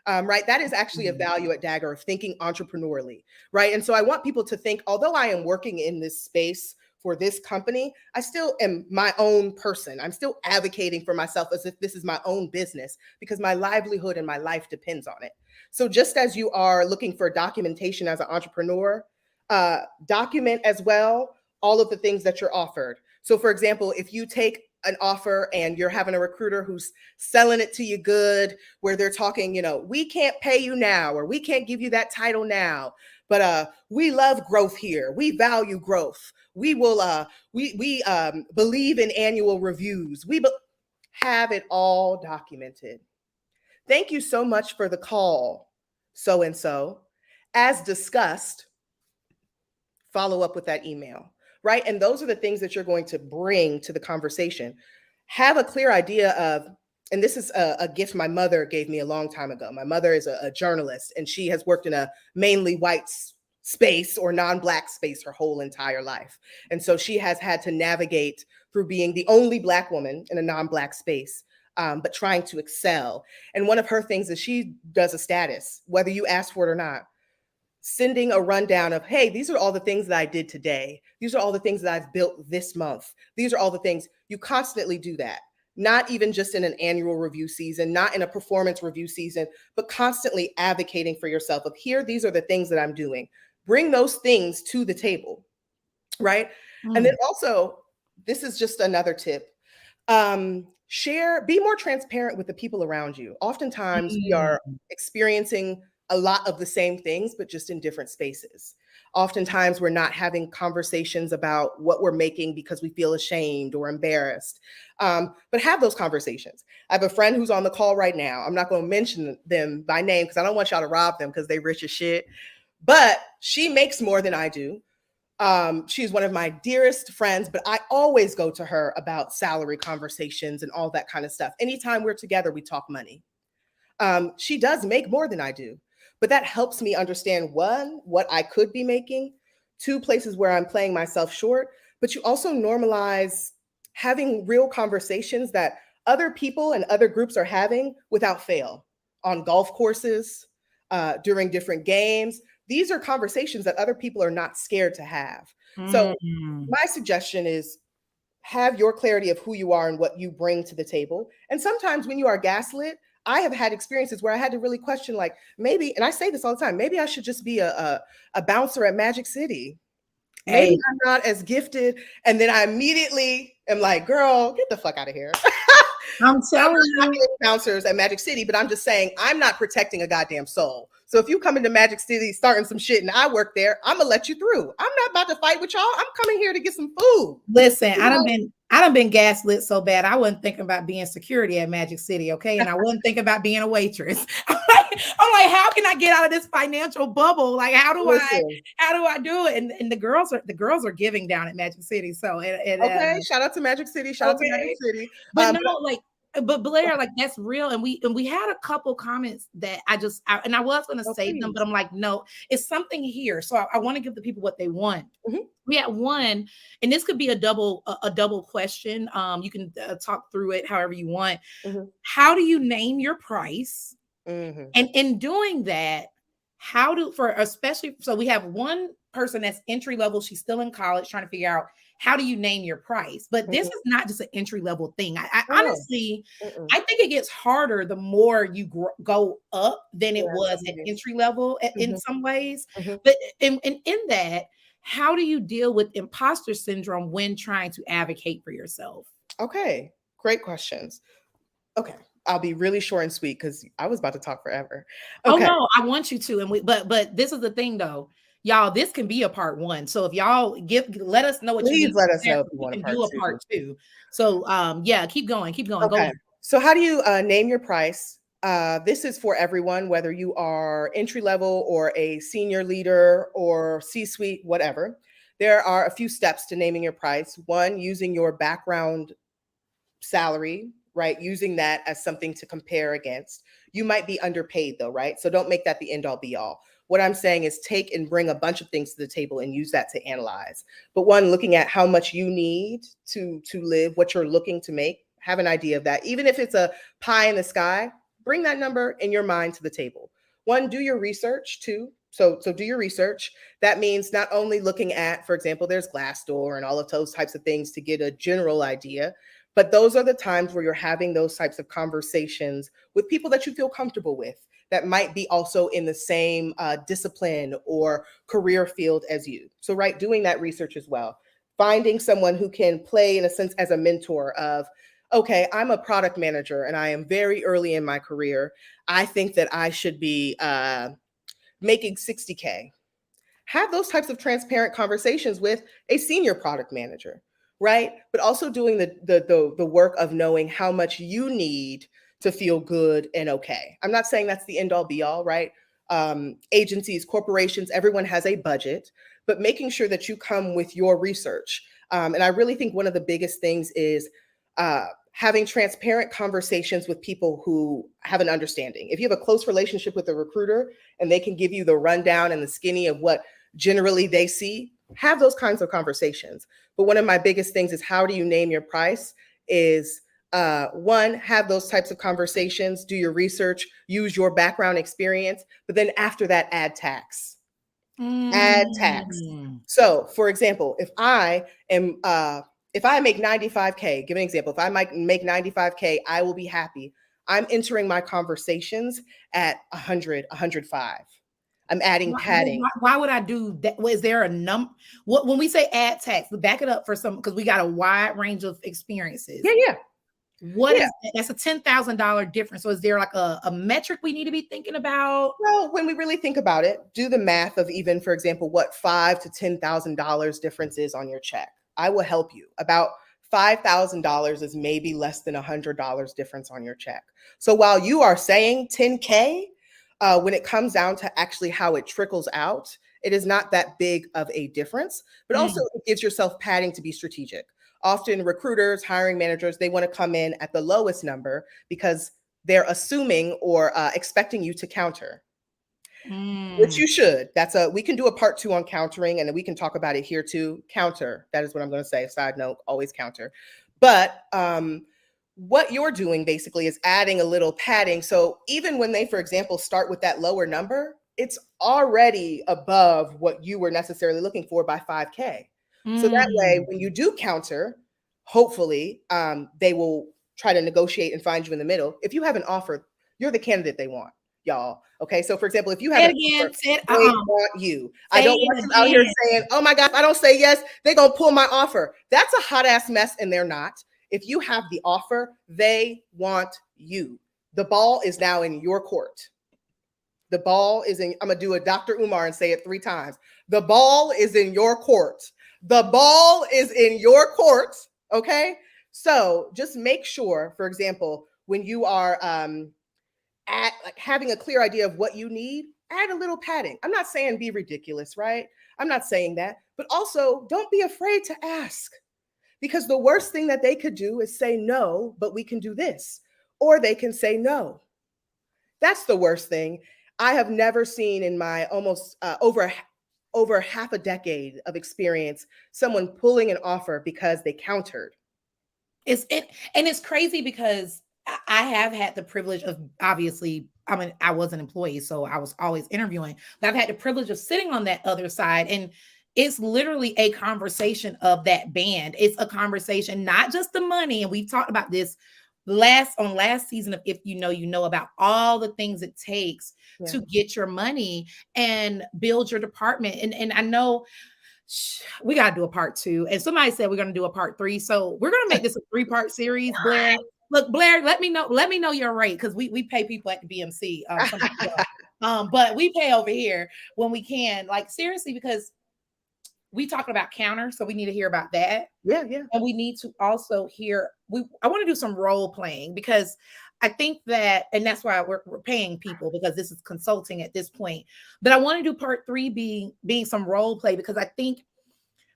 Right? That is actually a Mm, value at Dagger, of thinking entrepreneurially, right? And so I want people to think, although I am working in this space for this company, I still am my own person. I'm still advocating for myself as if this is my own business, because my livelihood and my life depends on it. So just as you are looking for documentation as an entrepreneur, document as well all of the things that you're offered. So, for example, if you take an offer and you're having a recruiter who's selling it to you good, where they're talking, we can't pay you now, or we can't give you that title now, but we love growth here. We value growth. We will we believe in annual reviews. Have it all documented. Thank you so much for the call, so and so. As discussed, follow up with that email, right? And those are the things that you're going to bring to the conversation. Have a clear idea of, and this is a gift my mother gave me a long time ago. My mother is a journalist, and she has worked in a mainly white space or non-Black space her whole entire life. And so she has had to navigate through being the only Black woman in a non-Black space, but trying to excel. And one of her things is she does a status, whether you ask for it or not, sending a rundown of, hey, these are all the things that I did today. These are all the things that I've built this month. These are all the things. You constantly do that, not even just in an annual review season, not in a performance review season, but constantly advocating for yourself of, here, these are the things that I'm doing. Bring those things to the table, right? And then mm, also, this is just another tip. Be more transparent with the people around you. Oftentimes we mm, are experiencing a lot of the same things, but just in different spaces. Oftentimes we're not having conversations about what we're making because we feel ashamed or embarrassed. But have those conversations. I have a friend who's on the call right now. I'm not going to mention them by name because I don't want y'all to rob them because they rich as shit. But she makes more than I do. She's one of my dearest friends, but I always go to her about salary conversations and all that kind of stuff. Anytime we're together, we talk money. She does make more than I do, but that helps me understand, one, what I could be making, two, places where I'm playing myself short. But you also normalize having real conversations that other people and other groups are having without fail, on golf courses, during different games. These are conversations that other people are not scared to have. So mm. my suggestion is, have your clarity of who you are and what you bring to the table. And sometimes when you are gaslit, I have had experiences where I had to really question, like, maybe, and I say this all the time, maybe I should just be a bouncer at Magic City. Maybe Hey, I'm not as gifted. And then I immediately am like, girl, get the fuck out of here. I'm I'm telling not you. knocking bouncers at Magic City, but I'm just saying I'm not protecting a goddamn soul. So if you come into Magic City starting some shit and I work there, I'm gonna let you through. I'm not about to fight with y'all. I'm coming here to get some food. Listen, You know? I done been gaslit so bad. I wasn't thinking about being security at Magic City, okay? And I wasn't thinking about being a waitress. I'm like, how can I get out of this financial bubble? Like, Listen, how do I do it? And the girls are giving down at Magic City. So okay. Shout out to Magic City. Shout out to Magic okay. City. But no, But like, but Blair, like that's real. And we had a couple comments that I was gonna oh, say them, but please. I'm like, no, it's something here. So I want to give the people what they want. Mhm, We had one, and this could be a double question. You can talk through it however you want. mhm, How do you name your price? mhm, And in doing that, how do for especially so we have one person that's entry level, she's still in college trying to figure out how do you name your price. But this mhm. is not just an entry level thing. I Oh no. honestly, Mm-mm. I think it gets harder the more you go up than it Yeah, was some at days. entry level in Mhm, some ways. mhm. But in that, how do you deal with imposter syndrome when trying to advocate for yourself? Okay, great questions. Okay, I'll be really short and sweet because I was about to talk forever. Oh Okay, no, I want you to, and but this is the thing though, y'all. This can be a part one. So if y'all let us know what you please need let us there, know if so you we want a can part do a two. part two. So yeah, keep going, go Okay. ahead. So, how do you name your price? This is for everyone, whether you are entry level or a senior leader or C suite, whatever. There are a few steps to naming your price. One, using your background salary, right? Using that as something to compare against. You might be underpaid though, right? So don't make that the end all be all. What I'm saying is take and bring a bunch of things to the table and use that to analyze. But one, looking at how much you need to live, what you're looking to make, have an idea of that. Even if it's a pie in the sky, bring that number in your mind to the table. One, do your research too. So do your research. That means not only looking at, for example, there's Glassdoor and all of those types of things to get a general idea, but those are the times where you're having those types of conversations with people that you feel comfortable with that might be also in the same discipline or career field as you. So, right, doing that research as well. Finding someone who can play, in a sense, as a mentor of, okay, I'm a product manager and I am very early in my career. I think that I should be making 60K. Have those types of transparent conversations with a senior product manager, right? But also doing the work of knowing how much you need to feel good and okay. I'm not saying that's the end all be all, right? Agencies, corporations, everyone has a budget, but making sure that you come with your research. And I really think one of the biggest things is having transparent conversations with people who have an understanding. If you have a close relationship with a recruiter and they can give you the rundown and the skinny of what generally they see, have those kinds of conversations. But one of my biggest things is how do you name your price is one, have those types of conversations, do your research, use your background experience, but then after that, add tax. Mm. So for example, if I make 95K, give an example, if I might make 95K, I will be happy. I'm entering my conversations at 100, 105. I'm adding padding. Why would I do that? Was there a number? What when we say add tax, back it up for some because we got a wide range of experiences. Yeah, yeah, What yeah. is that? That's a $10,000 difference. So is there like a metric we need to be thinking about? Well, when we really think about it, do the math of even, for example, what $5,000 to $10,000 difference is on your check. I will help you. About $5,000 is maybe less than $100 difference on your check. So while you are saying 10K, when it comes down to actually how it trickles out, it is not that big of a difference. But also, Mm. it gives yourself padding to be strategic. Often, recruiters, hiring managers, they want to come in at the lowest number because they're assuming or expecting you to counter, which Mm. you should. We can do a part two on countering, and then we can talk about it here too. Counter. That is what I'm going to say. Side note: always counter. But what you're doing basically is adding a little padding. So even when they, for example, start with that lower number, it's already above what you were necessarily looking for by 5K. So that way, Mm. when you do counter, hopefully they will try to negotiate and find you in the middle. If you have an offer, you're the candidate they want, y'all. Okay. So, for example, if you Say have it an again. offer, they want you. I Say don't it want you out here again. saying, oh my God, if I don't say yes, they're going to pull my offer. That's a hot ass mess, and they're not. If you have the offer, they want you. The ball is now in your court. The ball is in, I'm going to do a Dr. Umar and say it 3 times. The ball is in your court. The ball is in your court. Okay. So just make sure, for example, when you are at like having a clear idea of what you need, add a little padding. I'm not saying be ridiculous, right? I'm not saying that, but also don't be afraid to ask, because the worst thing that they could do is say no, but we can do this, or they can say no. That's the worst thing. I have never seen in my almost over half a decade of experience someone pulling an offer because they countered. And it's crazy because I have had the privilege of, obviously, I mean, I was an employee, so I was always interviewing, but I've had the privilege of sitting on that other side. And it's literally a conversation of that band. It's a conversation, not just the money. And we've talked about this last season of If You Know, You Know, about all the things it takes to get your money and build your department. And I know we got to do a part 2. And somebody said we're going to do a part 3. So we're going to make this a 3-part series, Blair. Look, Blair, let me know your rate, because we pay people at the BMC. But we pay over here when we can. Like, seriously, because we talking about counter, so we need to hear about that. Yeah. And we need to also hear, I want to do some role playing, because I think that, and that's why we're paying people, because this is consulting at this point. But I want to do part 3 being some role play, because I think,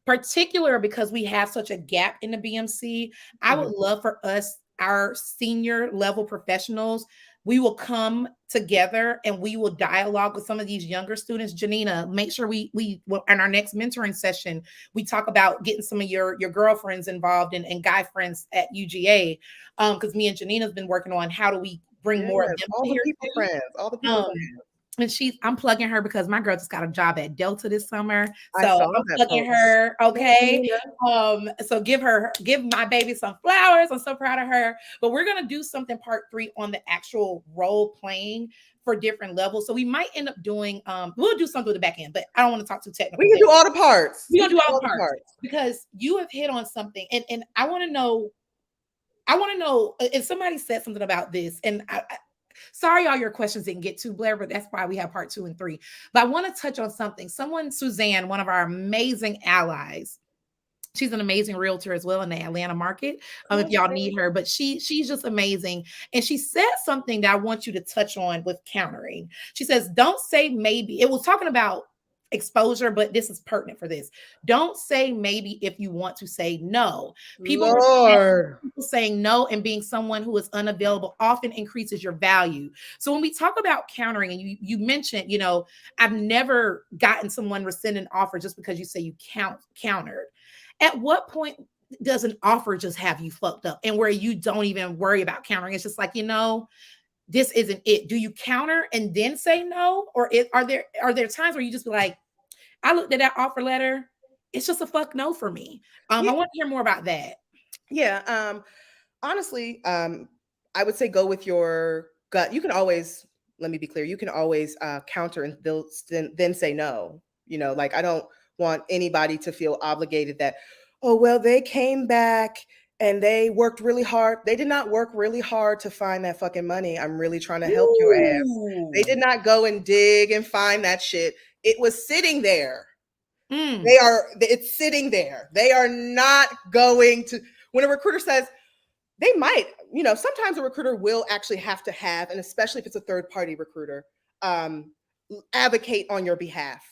particular because we have such a gap in the BMC, I would love for us, our senior level professionals, we will come together and we will dialogue with some of these younger students. Janina, make sure we in our next mentoring session, we talk about getting some of your girlfriends involved and guy friends at UGA. Because me and Janina's been working on how do we bring more of them all to the here people too. friends, all the people friends. And I'm plugging her because my girl just got a job at Delta this summer. I So saw I'm that plugging post. her. Okay. Yeah. So give my baby some flowers. I'm so proud of her. But we're gonna do something part 3 on the actual role playing for different levels. So we might end up doing we'll do something with the back end, but I don't want to talk too technical. We can do all the parts. We're gonna do all the parts because you have hit on something, and I want to know, if somebody said something about this, and sorry, all your questions didn't get to, Blair, but that's why we have part 2 and 3. But I want to touch on something. Suzanne, one of our amazing allies, she's an amazing realtor as well in the Atlanta market. If y'all need her, but she's just amazing. And she said something that I want you to touch on with countering. She says, don't say maybe. It was talking about exposure, but this is pertinent for this. Don't say maybe if you want to say no. People saying no and being someone who is unavailable often increases your value. So when we talk about countering, and you mentioned, I've never gotten someone rescind an offer just because you say you countered. At what point does an offer just have you fucked up and where you don't even worry about countering? It's just like, this isn't it. Do you counter and then say no? Or are there times where you just be like, I looked at that offer letter, it's just a fuck no for me. I want to hear more about that. Yeah. Honestly, I would say go with your gut. You can always, let me be clear, you can always counter and then say no. Like, I don't want anybody to feel obligated that, oh, well, they came back and they worked really hard. They did not work really hard to find that fucking money. I'm really trying to help your ass. They did not go and dig and find that shit. It was sitting there. It's sitting there. They are not going to, when a recruiter says, they might, sometimes a recruiter will actually have to have, and especially if it's a third party recruiter, advocate on your behalf.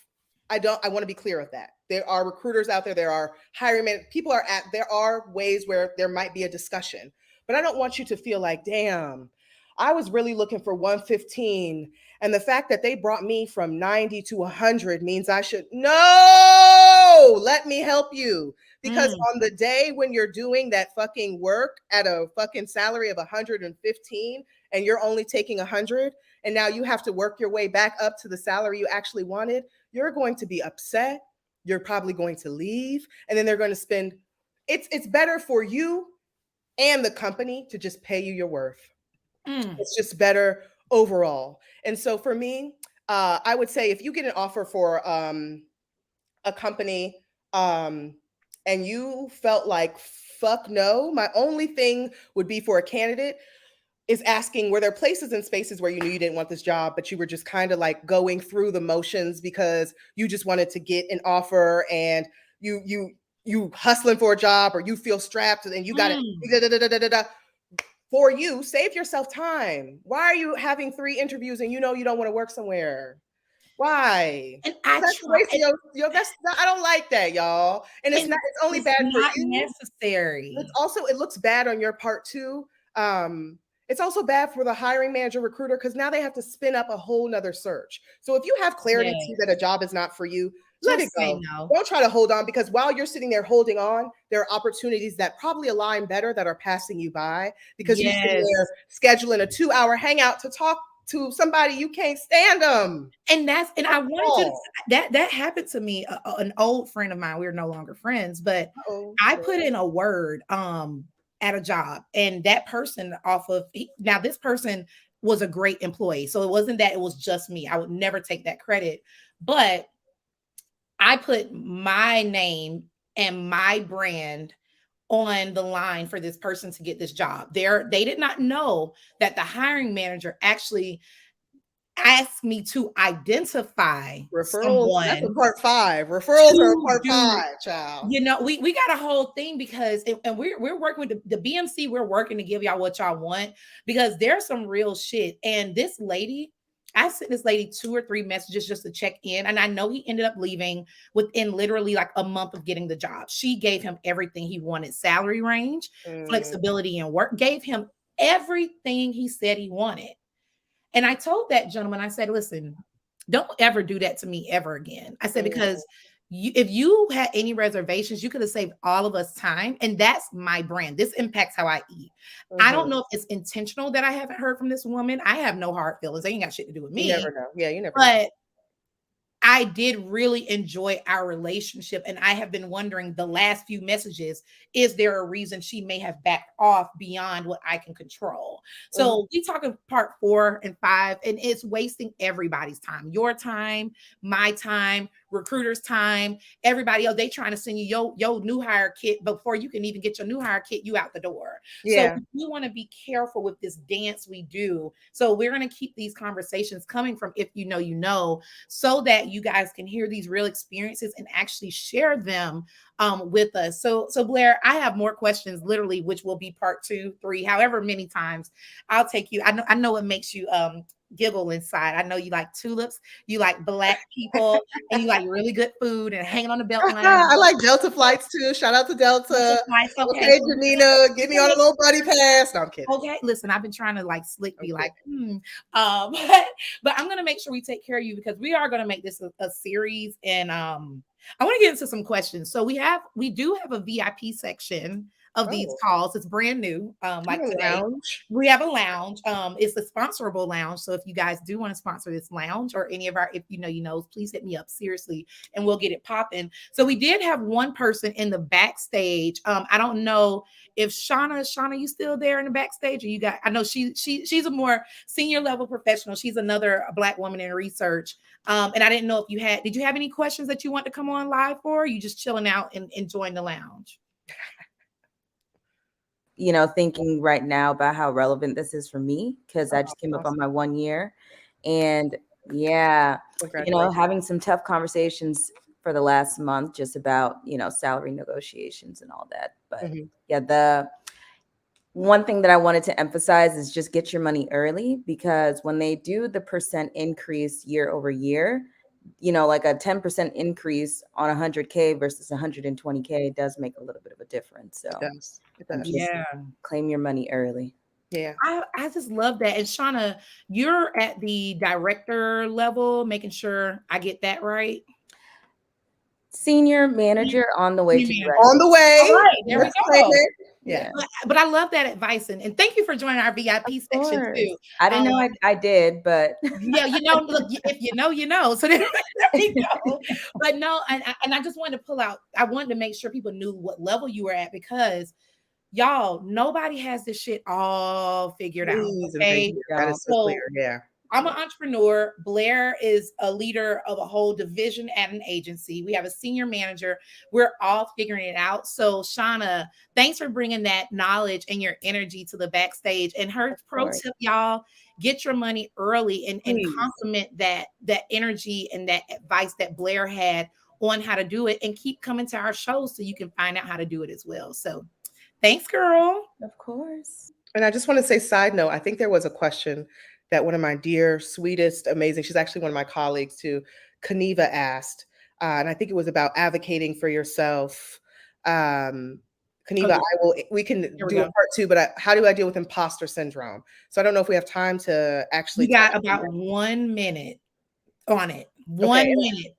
I want to be clear of that. There are recruiters out there. There are hiring people there are ways where there might be a discussion, but I don't want you to feel like, damn, I was really looking for 115. And the fact that they brought me from 90 to 100 means I should, no, let me help you. Because on the day when you're doing that fucking work at a fucking salary of 115 and you're only taking 100, and now you have to work your way back up to the salary you actually wanted, you're going to be upset. You're probably going to leave, and then they're going to spend, it's better for you and the company to just pay you your worth. It's just better overall. And so for me, I would say if you get an offer for a company, and you felt like, fuck no, my only thing would be for a candidate is asking, were there places and spaces where you knew you didn't want this job, but you were just kind of like going through the motions because you just wanted to get an offer, and you hustling for a job, or you feel strapped and you got it. For you, save yourself time. Why are you having 3 interviews and you know you don't want to work somewhere? Why? And I That's try. wasting your that's I don't like that, y'all. And it's And not, it's only it's bad for not you. It's necessary. also, it looks bad on your part too. It's also bad for the hiring manager recruiter, because now they have to spin up a whole nother search. So if you have clarity Yeah. too that a job is not for you, let it Just say go. no. Don't try to hold on, because while you're sitting there holding on, there are opportunities that probably align better that are passing you by, because you're sitting Yes. there scheduling a 2-hour hangout to talk to somebody you can't stand them. And I wanted you to, Oh, that happened to me. An old friend of mine, we're no longer friends, but oh, I put in a word at a job, and that person now this person was a great employee. So it wasn't that it was just me. I would never take that credit, but I put my name and my brand on the line for this person to get this job. They did not know that the hiring manager actually asked me to identify referrals. That's a someone part 5. Referrals are a to part do, 5, child. we got a whole thing, because and we're working with the BMC. We're working to give y'all what y'all want, because there's some real shit. And this lady, I sent this lady 2 or 3 messages just to check in, and I know he ended up leaving within literally like a month of getting the job. She gave him everything he wanted: salary range, flexibility in work, gave him everything he said he wanted. And I told that gentleman, I said, listen, don't ever do that to me ever again. I said, because if you had any reservations, you could have saved all of us time. And that's my brand. This impacts how I eat. I don't know if it's intentional that I haven't heard from this woman. I have no hard feelings. They ain't got shit to do with You me. never know. Yeah, you never know. But I did really enjoy our relationship. And I have been wondering the last few messages, is there a reason she may have backed off beyond what I can control? So we talk of part 4 and 5, and it's wasting everybody's time, your time, my time, recruiters' time, everybody else. They trying to send you your new hire kit before you can even get your new hire kit, you out the door. So we want to be careful with this dance we do. So we're going to keep these conversations coming from If You Know, You Know, so that you guys can hear these real experiences and actually share them with us. So Blair, I have more questions, literally, which will be part 2, 3, however many times I'll take you. I know it makes you giggle inside. I know you like tulips, you like Black people, and you like really good food and hanging on the belt line. I like Delta flights too. Shout out to Delta. Okay, Okay, Janina, get me on a little buddy pass. No, I'm kidding. Okay, listen, I've been trying to like slick be like, but I'm gonna make sure we take care of you, because we are gonna make this a series. And I want to get into some questions. So we do have a VIP section of these calls. It's brand new. Like today, we have a lounge. It's a sponsorable lounge. So if you guys do want to sponsor this lounge, or any of our If You Know, You Knows, please hit me up, seriously, and we'll get it popping. So we did have one person in the backstage. I don't know if Shauna, you still there in the backstage? Or you got, I know she's a more senior level professional. She's another Black woman in research. And I didn't know if did you have any questions that you want to come on live for? Or are you just chilling out and enjoying the lounge? Thinking right now about how relevant this is for me, because I just came up on my 1 year. And having some tough conversations for the last month, just about, salary negotiations and all that. But the one thing that I wanted to emphasize is just get your money early, because when they do the percent increase year over year, like a 10% increase on 100K versus 120K does make a little bit of a difference. So it does. Claim your money early. Yeah. I just love that. And Shauna, you're at the director level, making sure I get that right. Senior manager on the way to director. On the way. All right, there we go. Yeah. But I love that advice. And thank you for joining our VIP section too. I didn't know I did, but yeah, look, if you know, you know. So there we go. But no, and I just wanted to pull out, I wanted to make sure people knew what level you were at, because y'all, nobody has this shit all figured out. Okay. That is so clear. Yeah. I'm an entrepreneur. Blair is a leader of a whole division at an agency. We have a senior manager. We're all figuring it out. So, Shauna, thanks for bringing that knowledge and your energy to the backstage. And her pro tip, y'all, get your money early and complement that energy and that advice that Blair had on how to do it, and keep coming to our shows so you can find out how to do it as well. So, thanks, girl. Of course. And I just want to say, side note, I think there was a question that one of my dear, sweetest, amazing, she's actually one of my colleagues too, Kaniva asked. And I think it was about advocating for yourself. Kaniva, we can do a part 2, but how do I deal with imposter syndrome? So I don't know if we have time to actually. We got about 1 minute on it. One minute.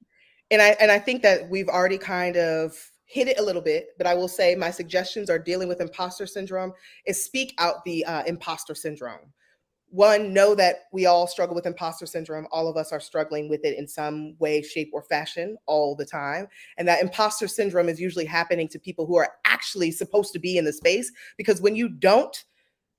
And I think that we've already kind of hit it a little bit, but I will say my suggestions are dealing with imposter syndrome is speak out the imposter syndrome. One, know that we all struggle with imposter syndrome. All of us are struggling with it in some way, shape, or fashion all the time. And that imposter syndrome is usually happening to people who are actually supposed to be in the space, because when you don't,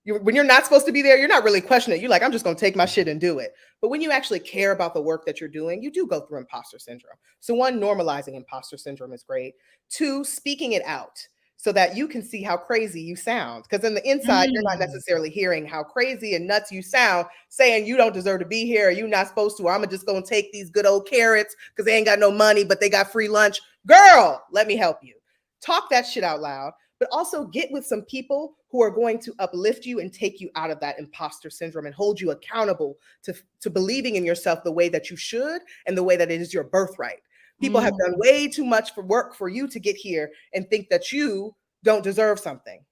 when you're not supposed to be there, you're not really questioning it. You're like, I'm just going to take my shit and do it. But when you actually care about the work that you're doing, you do go through imposter syndrome. So 1, normalizing imposter syndrome is great. 2, speaking it out so that you can see how crazy you sound. Because in the inside, you're not necessarily hearing how crazy and nuts you sound, saying you don't deserve to be here, or you're not supposed to, or I'm just going to take these good old carrots because they ain't got no money, but they got free lunch. Girl, let me help you. Talk that shit out loud, but also get with some people who are going to uplift you and take you out of that imposter syndrome and hold you accountable to believing in yourself the way that you should and the way that it is your birthright. People have done way too much for work for you to get here and think that you don't deserve something.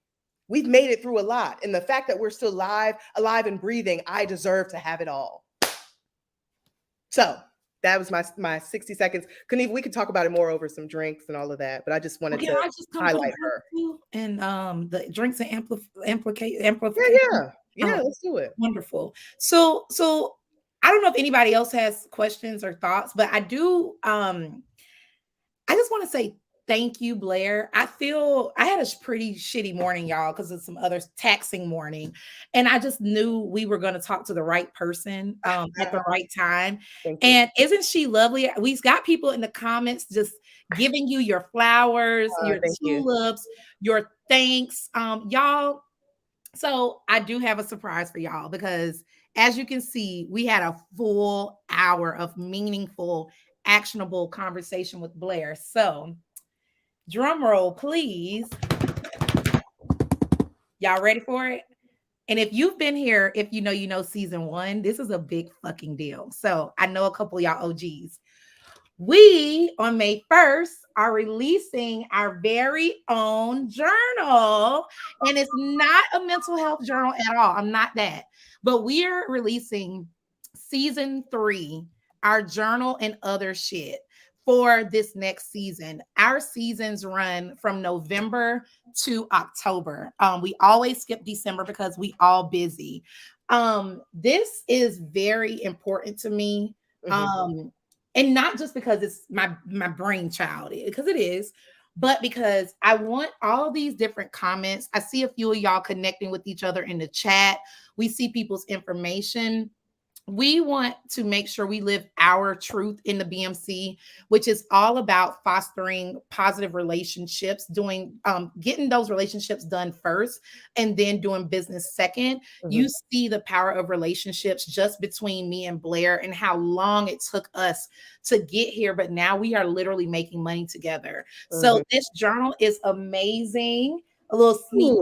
We've made it through a lot. And the fact that we're still alive and breathing, I deserve to have it all. So that was my 60 seconds. Kaniva, we could talk about it more over some drinks and all of that, but I just wanted to highlight her. And the drinks and amplification. Yeah, let's do it. Wonderful. So I don't know if anybody else has questions or thoughts, but I do. I just want to say thank you, Blair. I feel I had a pretty shitty morning, y'all, because of some other taxing morning. And I just knew we were going to talk to the right person at the right time. And isn't she lovely? We've got people in the comments just giving you your flowers, your tulips, your thanks. Y'all. So I do have a surprise for y'all, because as you can see, we had a full hour of meaningful, actionable conversation with Blair. So drum roll, please. Y'all ready for it? And if you've been here, if you know season 1, this is a big fucking deal. So I know a couple of y'all OGs. We, on May 1st, are releasing our very own journal. And it's not a mental health journal at all. I'm not that. But we are releasing season 3, our journal and other shit, for this next season. Our seasons run from November to October. We always skip December because we all busy. This is very important to me. And not just because it's my brainchild, because it is, but because I want all these different comments. I see a few of y'all connecting with each other in the chat. We see people's information. We want to make sure we live our truth in the BMC, which is all about fostering positive relationships, getting those relationships done first, and then doing business second. You see the power of relationships just between me and Blair and how long it took us to get here. But now we are literally making money together. So this journal is amazing. A little sneak.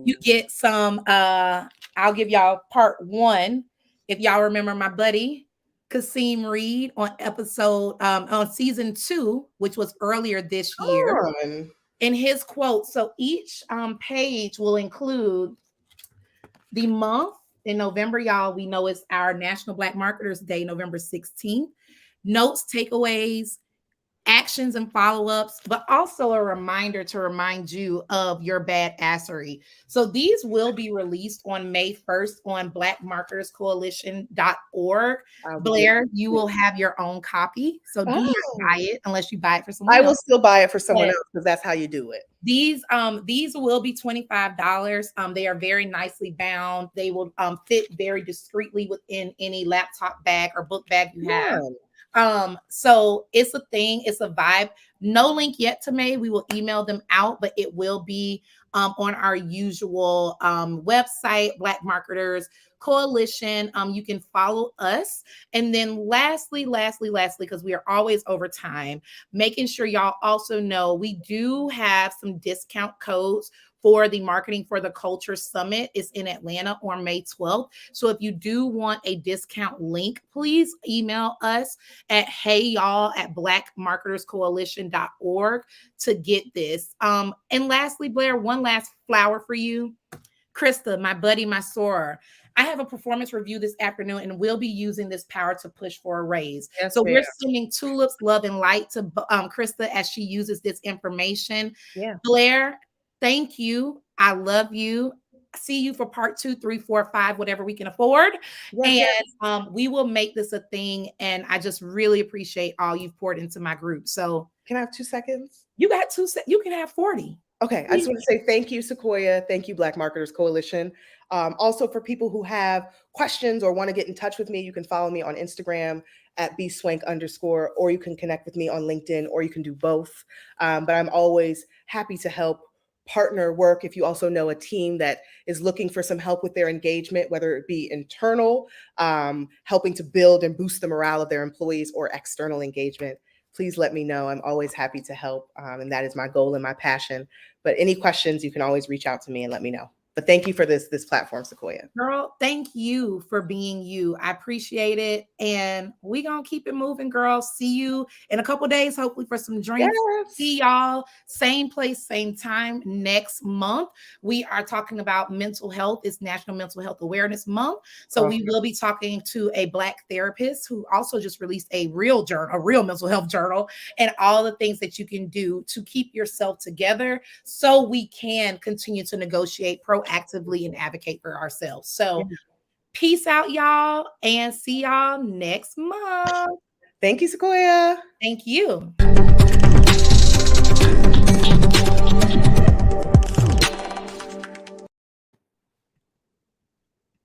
You get some, I'll give y'all part 1. If y'all remember my buddy Kasim Reed on on season 2, which was earlier this year, in his quote. So each page will include the month. In November, y'all, we know it's our National Black Marketers Day, November 16th. Notes, takeaways, actions and follow-ups, but also a reminder to remind you of your badassery. So these will be released on May 1st on blackmarketerscoalition.org. Blair, you will have your own copy. So do not buy it unless you buy it for someone else. I will still buy it for someone else because that's how you do it. These will be $25. They are very nicely bound. They will fit very discreetly within any laptop bag or book bag you have. So it's a thing, it's a vibe. No link yet to May. We will email them out, but it will be on our usual website, Black Marketers Coalition. You can follow us. And then lastly, because we are always over time, making sure y'all also know we do have some discount codes for the Marketing for the Culture Summit. It's in Atlanta on May 12th. So if you do want a discount link, please email us at heyy'all@blackmarketerscoalition.org to get this. And lastly, Blair, one last flower for you. Krista, my buddy, my soror. I have a performance review this afternoon and we'll be using this power to push for a raise. Yes, so we're sending tulips, love, and light to Krista as she uses this information. Yeah. Blair, thank you. I love you. See you for part 2, 3, 4, 5, whatever we can afford. We will make this a thing. And I just really appreciate all you've poured into my group. So can I have 2 seconds? You got 2 seconds. You can have 40. Okay, I just want to say thank you, Sequoia. Thank you, Black Marketers Coalition. Also, for people who have questions or want to get in touch with me, you can follow me on Instagram at @bswank_, or you can connect with me on LinkedIn, or you can do both. But I'm always happy to help partner work. If you also know a team that is looking for some help with their engagement, whether it be internal, helping to build and boost the morale of their employees, or external engagement, please let me know. I'm always happy to help. And that is my goal and my passion. But any questions, you can always reach out to me and let me know. But thank you for this platform, Sequoia. Girl, thank you for being you. I appreciate it. And we gonna keep it moving, girl. See you in a couple days, hopefully for some drinks. Yes. See y'all same place, same time next month. We are talking about mental health. It's National Mental Health Awareness Month. So we will be talking to a Black therapist who also just released a real journal, a real mental health journal, and all the things that you can do to keep yourself together so we can continue to negotiate proactively and advocate for ourselves. So peace out, y'all, and see y'all next month. Thank you, Sequoia. Thank you.